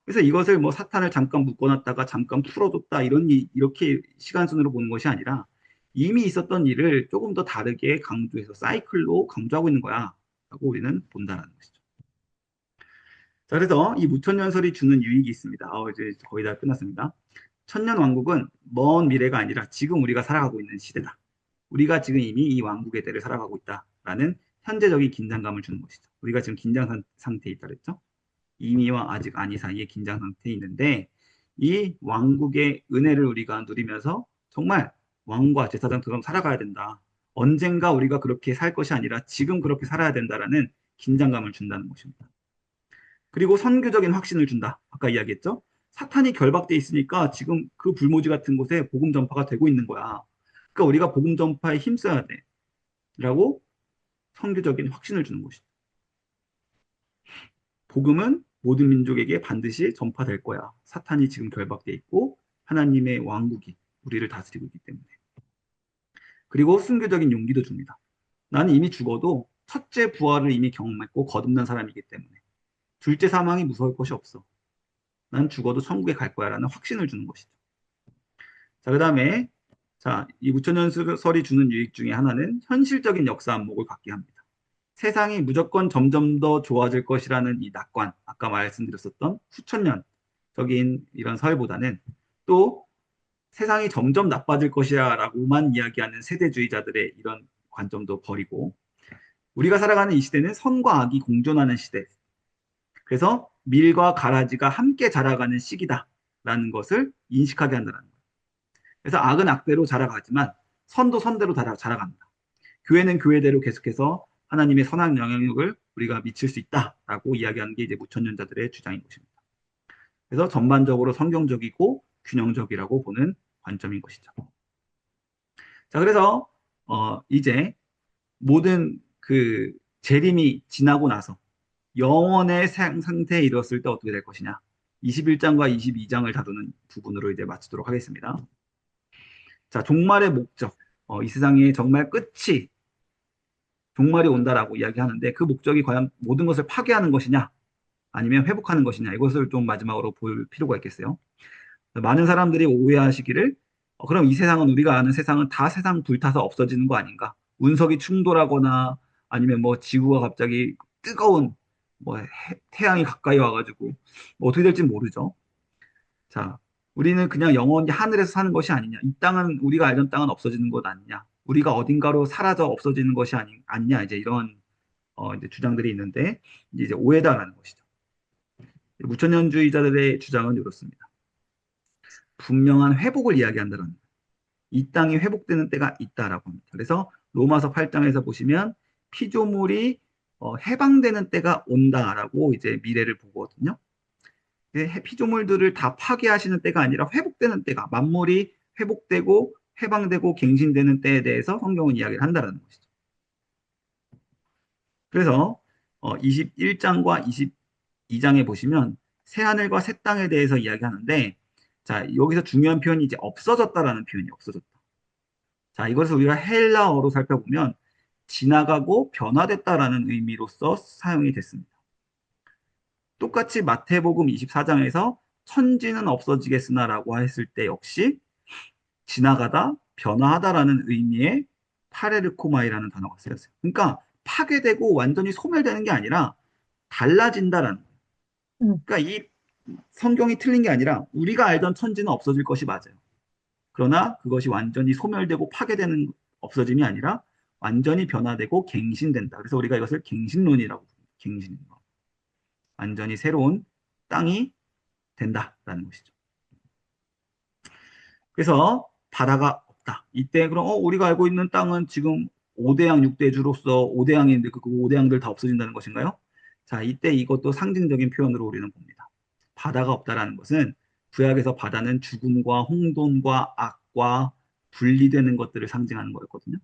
그래서 이것을 뭐 사탄을 잠깐 묶어놨다가 잠깐 풀어줬다 이렇게 시간순으로 보는 것이 아니라 이미 있었던 일을 조금 더 다르게 강조해서 사이클로 강조하고 있는 거야 라고 우리는 본다는 것이죠. 자, 그래서 이 무천년설이 주는 유익이 있습니다. 이제 거의 다 끝났습니다. 천년왕국은 먼 미래가 아니라 지금 우리가 살아가고 있는 시대다. 우리가 지금 이미 이 왕국의 때를 살아가고 있다라는 현재적인 긴장감을 주는 것이죠. 우리가 지금 긴장 상태에 있다 그랬죠. 이미와 아직 아니 사이에 긴장 상태에 있는데 이 왕국의 은혜를 우리가 누리면서 정말 왕과 제사장처럼 살아가야 된다. 언젠가 우리가 그렇게 살 것이 아니라 지금 그렇게 살아야 된다라는 긴장감을 준다는 것입니다. 그리고 선교적인 확신을 준다. 아까 이야기했죠? 사탄이 결박돼 있으니까 지금 그 불모지 같은 곳에 복음 전파가 되고 있는 거야. 그러니까 우리가 복음 전파에 힘써야 돼. 라고 선교적인 확신을 주는 것이죠. 복음은 모든 민족에게 반드시 전파될 거야. 사탄이 지금 결박돼 있고 하나님의 왕국이 우리를 다스리고 있기 때문에. 그리고 순교적인 용기도 줍니다. 나는 이미 죽어도 첫째 부활을 이미 경험했고 거듭난 사람이기 때문에 둘째 사망이 무서울 것이 없어. 난 죽어도 천국에 갈 거야 라는 확신을 주는 것이죠. 자, 그 다음에 이 무천년설이 주는 유익 중에 하나는 현실적인 역사 안목을 갖게 합니다. 세상이 무조건 점점 더 좋아질 것이라는 이 낙관, 아까 말씀드렸었던 수천년적인 이런 설보다는 또 세상이 점점 나빠질 것이야 라고만 이야기하는 세대주의자들의 이런 관점도 버리고 우리가 살아가는 이 시대는 선과 악이 공존하는 시대. 그래서 밀과 가라지가 함께 자라가는 시기다라는 것을 인식하게 한다는 거예요. 그래서 악은 악대로 자라가지만 선도 선대로 자라갑니다. 교회는 교회대로 계속해서 하나님의 선한 영향력을 우리가 미칠 수 있다라고 이야기하는 게 이제 무천년자들의 주장인 것입니다. 그래서 전반적으로 성경적이고 균형적이라고 보는 관점인 것이죠. 자, 그래서 이제 모든 그 재림이 지나고 나서 영원의 상태에 이르렀을 때 어떻게 될 것이냐. 21장과 22장을 다루는 부분으로 이제 마치도록 하겠습니다. 자, 종말의 목적. 이 세상의 정말 끝이 종말이 온다라고 이야기하는데 그 목적이 과연 모든 것을 파괴하는 것이냐 아니면 회복하는 것이냐 이것을 좀 마지막으로 볼 필요가 있겠어요. 많은 사람들이 오해하시기를 그럼 이 세상은 우리가 아는 세상은 다 세상 불타서 없어지는 거 아닌가? 운석이 충돌하거나 아니면 뭐 지구가 갑자기 뜨거운 뭐 태양이 가까이 와가지고 뭐 어떻게 될지 모르죠. 자, 우리는 그냥 영원히 하늘에서 사는 것이 아니냐. 이 땅은 우리가 알던 땅은 없어지는 것 아니냐. 우리가 어딘가로 사라져 없어지는 것이 아니냐. 이제 이런 이제 주장들이 있는데 이제 오해다라는 것이죠. 무천년주의자들의 주장은 이렇습니다. 분명한 회복을 이야기한다는 거예요. 이 땅이 회복되는 때가 있다라고 합니다. 그래서 로마서 8장에서 보시면 피조물이 해방되는 때가 온다라고 이제 미래를 보거든요. 피조물들을 다 파괴하시는 때가 아니라 회복되는 때가 만물이 회복되고 해방되고 갱신되는 때에 대해서 성경은 이야기를 한다는 것이죠. 그래서 21장과 22장에 보시면 새하늘과 새 땅에 대해서 이야기하는데 자, 여기서 중요한 표현이 이제 없어졌다라는 표현이 없어졌다. 자, 이것을 우리가 헬라어로 살펴보면 지나가고 변화됐다라는 의미로서 사용이 됐습니다. 똑같이 마태복음 24장에서 천지는 없어지겠으나라고 했을 때 역시 지나가다, 변화하다라는 의미의 파레르코마이라는 단어가 쓰였어요. 그러니까 파괴되고 완전히 소멸되는 게 아니라 달라진다라는 거예요. 음, 그러니까 이 성경이 틀린 게 아니라 우리가 알던 천지는 없어질 것이 맞아요. 그러나 그것이 완전히 소멸되고 파괴되는 없어짐이 아니라 완전히 변화되고 갱신된다. 그래서 우리가 이것을 갱신론이라고 부릅니다. 갱신. 완전히 새로운 땅이 된다라는 것이죠. 그래서 바다가 없다. 이때 그럼 우리가 알고 있는 땅은 지금 5대양 6대주로서 5대양인데 그 5대양들 다 없어진다는 것인가요? 자, 이때 이것도 상징적인 표현으로 우리는 봅니다. 바다가 없다라는 것은 구약에서 바다는 죽음과 혼돈과 악과 분리되는 것들을 상징하는 거였거든요.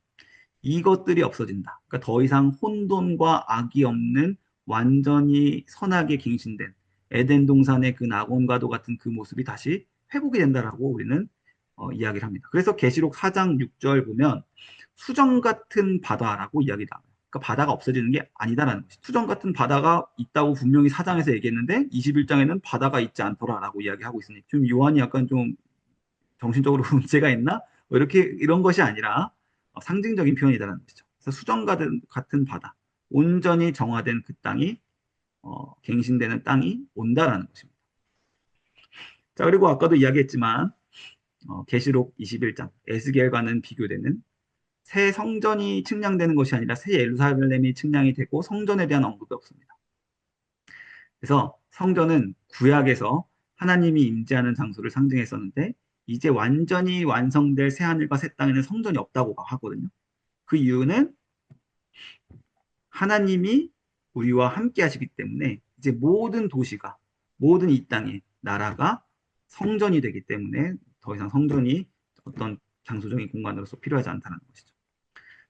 이것들이 없어진다. 그러니까 더 이상 혼돈과 악이 없는 완전히 선하게 갱신된 에덴 동산의 그 낙원과도 같은 그 모습이 다시 회복이 된다라고 우리는 이야기를 합니다. 그래서 계시록 4장 6절 보면 수정 같은 바다라고 이야기를 합니다. 그러니까 바다가 없어지는 게 아니다라는 것이. 수정 같은 바다가 있다고 분명히 4장에서 얘기했는데 21장에는 바다가 있지 않더라라고 이야기하고 있으니 좀 요한이 약간 좀 정신적으로 문제가 있나? 뭐 이렇게 이런 것이 아니라 상징적인 표현이다라는 것이죠. 그래서 수정 같은 바다, 온전히 정화된 그 땅이 갱신되는 땅이 온다라는 것입니다. 자, 그리고 아까도 이야기했지만 계시록 21장 에스겔과는 비교되는 새 성전이 측량되는 것이 아니라 새 예루살렘이 측량이 되고 성전에 대한 언급이 없습니다. 그래서 성전은 구약에서 하나님이 임재하는 장소를 상징했었는데 이제 완전히 완성될 새 하늘과 새 땅에는 성전이 없다고 하거든요. 그 이유는 하나님이 우리와 함께 하시기 때문에 이제 모든 도시가 모든 이 땅의 나라가 성전이 되기 때문에 더 이상 성전이 어떤 장소적인 공간으로서 필요하지 않다는 것이죠.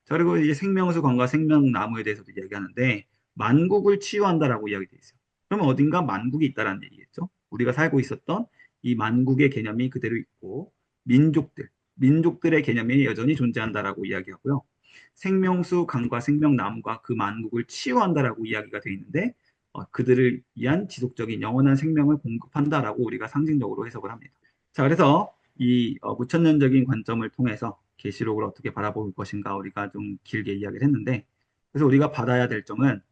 자, 그리고 이제 생명수 관과 생명나무에 대해서도 이야기하는데 만국을 치유한다라고 이야기되어 있어요. 그러면 어딘가 만국이 있다라는 얘기겠죠. 우리가 살고 있었던 이 만국의 개념이 그대로 있고 민족들의 개념이 여전히 존재한다라고 이야기하고요. 생명수 강과 생명나무가 그 만국을 치유한다라고 이야기가 되어 있는데 그들을 위한 지속적인 영원한 생명을 공급한다라고 우리가 상징적으로 해석을 합니다. 자, 그래서 이 무천년적인 관점을 통해서 계시록을 어떻게 바라볼 것인가 우리가 좀 길게 이야기를 했는데 그래서 우리가 받아야 될 점은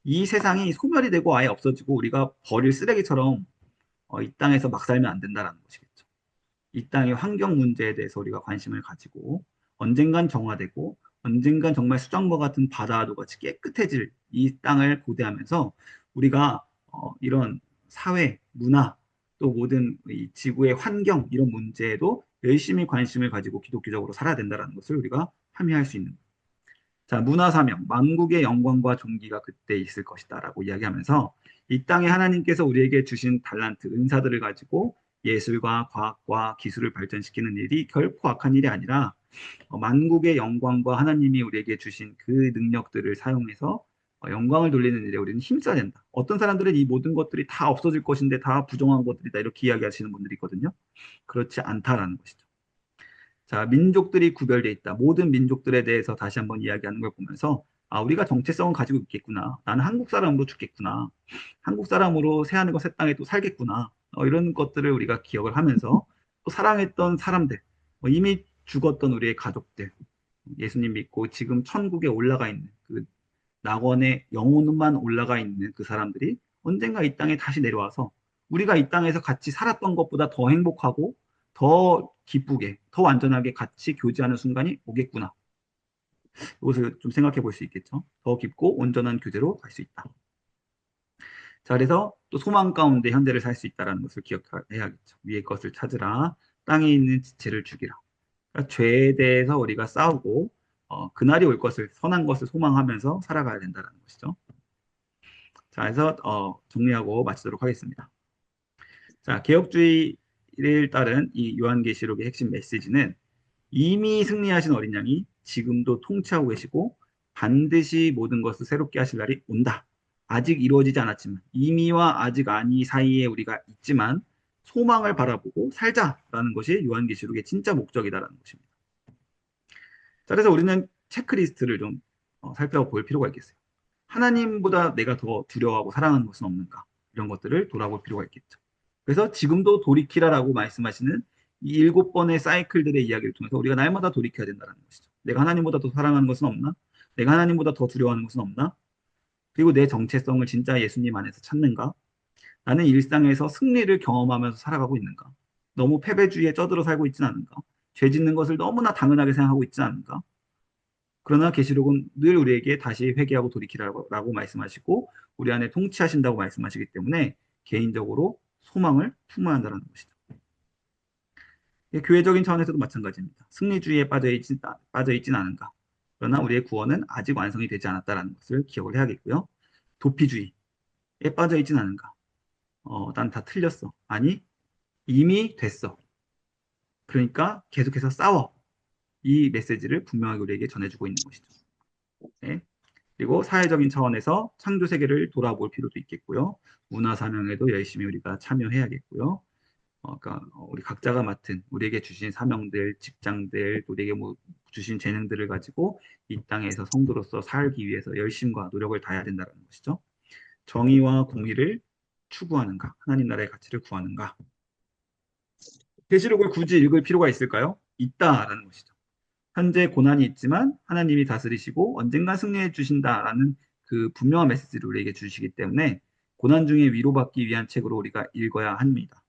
이 세상이 소멸이 되고 아예 없어지고 우리가 버릴 쓰레기처럼 이 땅에서 막 살면 안 된다라는 것이겠죠. 이 땅의 환경 문제에 대해서 우리가 관심을 가지고 언젠간 정화되고 언젠간 정말 수정과 같은 바다도 같이 깨끗해질 이 땅을 고대하면서 우리가 이런 사회, 문화, 또 모든 이 지구의 환경 이런 문제에도 열심히 관심을 가지고 기독교적으로 살아야 된다는 것을 우리가 함의할 수 있는 거예요. 자, 문화사명, 만국의 영광과 존귀가 그때 있을 것이다라고 이야기하면서 이 땅에 하나님께서 우리에게 주신 달란트, 은사들을 가지고 예술과 과학과 기술을 발전시키는 일이 결코 악한 일이 아니라 만국의 영광과 하나님이 우리에게 주신 그 능력들을 사용해서 영광을 돌리는 일에 우리는 힘써야 된다. 어떤 사람들은 이 모든 것들이 다 없어질 것인데 다 부정한 것들이다 이렇게 이야기하시는 분들이 있거든요. 그렇지 않다라는 것이죠. 자, 민족들이 구별돼 있다. 모든 민족들에 대해서 다시 한번 이야기하는 걸 보면서 우리가 정체성을 가지고 있겠구나. 나는 한국 사람으로 죽겠구나. 한국 사람으로 새하늘과 새 땅에 또 살겠구나. 이런 것들을 우리가 기억을 하면서 또 사랑했던 사람들, 이미 죽었던 우리의 가족들, 예수님 믿고 지금 천국에 올라가 있는 그 낙원에 영혼만 올라가 있는 그 사람들이 언젠가 이 땅에 다시 내려와서 우리가 이 땅에서 같이 살았던 것보다 더 행복하고 더 기쁘게, 더 완전하게 같이 교제하는 순간이 오겠구나. 이것을 좀 생각해 볼 수 있겠죠. 더 깊고 온전한 교제로 갈 수 있다. 자, 그래서 또 소망 가운데 현대를 살 수 있다는 것을 기억해야겠죠. 위의 것을 찾으라. 땅에 있는 지체를 죽이라. 그러니까 죄에 대해서 우리가 싸우고 그날이 올 것을 선한 것을 소망하면서 살아가야 된다는 것이죠. 자, 그래서 정리하고 마치도록 하겠습니다. 자, 개혁주의를 따른 이 요한계시록의 핵심 메시지는 이미 승리하신 어린 양이 지금도 통치하고 계시고 반드시 모든 것을 새롭게 하실 날이 온다. 아직 이루어지지 않았지만 이미와 아직 아니 사이에 우리가 있지만 소망을 바라보고 살자라는 것이 요한계시록의 진짜 목적이다라는 것입니다. 자, 그래서 우리는 체크리스트를 좀 살펴볼 필요가 있겠어요. 하나님보다 내가 더 두려워하고 사랑하는 것은 없는가? 이런 것들을 돌아볼 필요가 있겠죠. 그래서 지금도 돌이키라라고 말씀하시는 이 7번의 사이클들의 이야기를 통해서 우리가 날마다 돌이켜야 된다는 것이죠. 내가 하나님보다 더 사랑하는 것은 없나? 내가 하나님보다 더 두려워하는 것은 없나? 그리고 내 정체성을 진짜 예수님 안에서 찾는가? 나는 일상에서 승리를 경험하면서 살아가고 있는가? 너무 패배주의에 쩌들어 살고 있지는 않은가? 죄 짓는 것을 너무나 당연하게 생각하고 있지 않은가? 그러나 계시록은 늘 우리에게 다시 회개하고 돌이키라고 말씀하시고 우리 안에 통치하신다고 말씀하시기 때문에 개인적으로 소망을 품어야 한다는 것이죠. 교회적인 차원에서도 마찬가지입니다. 승리주의에 빠져 있진 않은가. 그러나 우리의 구원은 아직 완성이 되지 않았다는 것을 기억을 해야겠고요. 도피주의에 빠져 있진 않은가. 난 다 틀렸어. 아니, 이미 됐어. 그러니까 계속해서 싸워. 이 메시지를 분명하게 우리에게 전해주고 있는 것이죠. 네. 그리고 사회적인 차원에서 창조 세계를 돌아볼 필요도 있겠고요. 문화 사명에도 열심히 우리가 참여해야겠고요. 그러니까 우리 각자가 맡은 우리에게 주신 사명들, 직장들, 또 우리에게 뭐 주신 재능들을 가지고 이 땅에서 성도로서 살기 위해서 열심과 노력을 다해야 된다는 것이죠. 정의와 공의를 추구하는가, 하나님 나라의 가치를 구하는가. 계시록을 굳이 읽을 필요가 있을까요? 있다라는 것이죠. 현재 고난이 있지만 하나님이 다스리시고 언젠가 승리해 주신다라는 그 분명한 메시지를 우리에게 주시기 때문에 고난 중에 위로받기 위한 책으로 우리가 읽어야 합니다.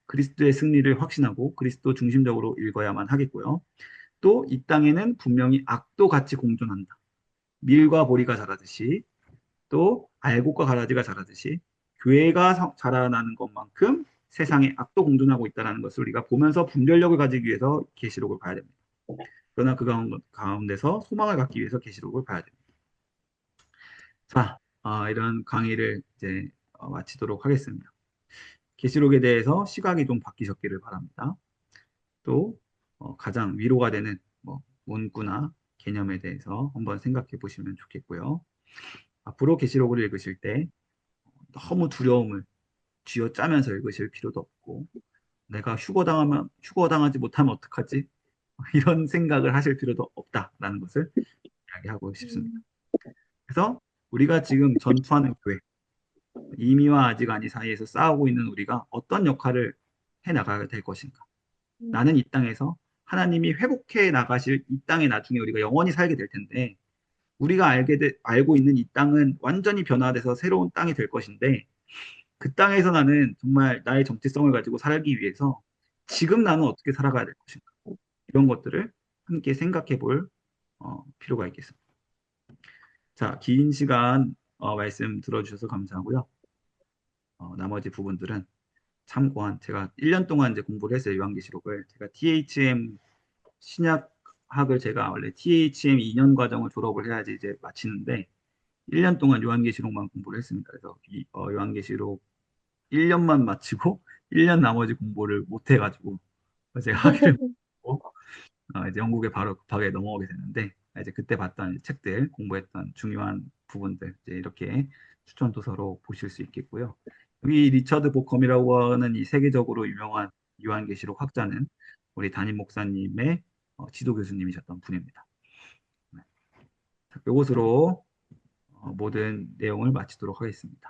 그리스도의 승리를 확신하고 그리스도 중심적으로 읽어야만 하겠고요. 또 이 땅에는 분명히 악도 같이 공존한다. 밀과 보리가 자라듯이 또 알곡과 가라지가 자라듯이 교회가 자라나는 것만큼 세상에 악도 공존하고 있다는 것을 우리가 보면서 분별력을 가지기 위해서 계시록을 봐야 됩니다. 그러나 그 가운데서 소망을 갖기 위해서 계시록을 봐야 됩니다. 자, 이런 강의를 이제 마치도록 하겠습니다. 계시록에 대해서 시각이 좀 바뀌셨기를 바랍니다. 또 가장 위로가 되는 뭐 문구나 개념에 대해서 한번 생각해 보시면 좋겠고요. 앞으로 계시록을 읽으실 때 너무 두려움을 쥐어짜면서 읽으실 필요도 없고 내가 휴거당하지 못하면 어떡하지? 이런 생각을 하실 필요도 없다라는 것을 이야기하고 싶습니다. 음, 그래서 우리가 지금 전투하는 교회, 이미와 아직 아니 사이에서 싸우고 있는 우리가 어떤 역할을 해 나가야 될 것인가? 나는 이 땅에서 하나님이 회복해 나가실 이 땅에 나중에 우리가 영원히 살게 될 텐데 우리가 알고 있는 이 땅은 완전히 변화돼서 새로운 땅이 될 것인데 그 땅에서 나는 정말 나의 정체성을 가지고 살기 위해서 지금 나는 어떻게 살아가야 될 것인가? 이런 것들을 함께 생각해 볼 필요가 있겠습니다. 자, 긴 시간 말씀 들어주셔서 감사하고요. 나머지 부분들은 참고한 제가 1년 동안 이제 공부를 했어요. 요한계시록을. 제가 THM 신약학을 제가 원래 THM 2년 과정을 졸업을 해야지 이제 마치는데 1년 동안 요한계시록만 공부를 했습니다. 그래서 요한계시록 1년만 마치고 1년 나머지 공부를 못 해가지고 제가 하기를 못하고 이제 영국에 바로 급하게 넘어오게 됐는데 이제 그때 봤던 책들 공부했던 중요한 부분들 이제 이렇게 추천 도서로 보실 수 있겠고요. 여기 리처드 보컴이라고 하는 이 세계적으로 유명한 요한계시록 학자는 우리 담임 목사님의 지도 교수님이셨던 분입니다. 네. 이것으로 모든 내용을 마치도록 하겠습니다.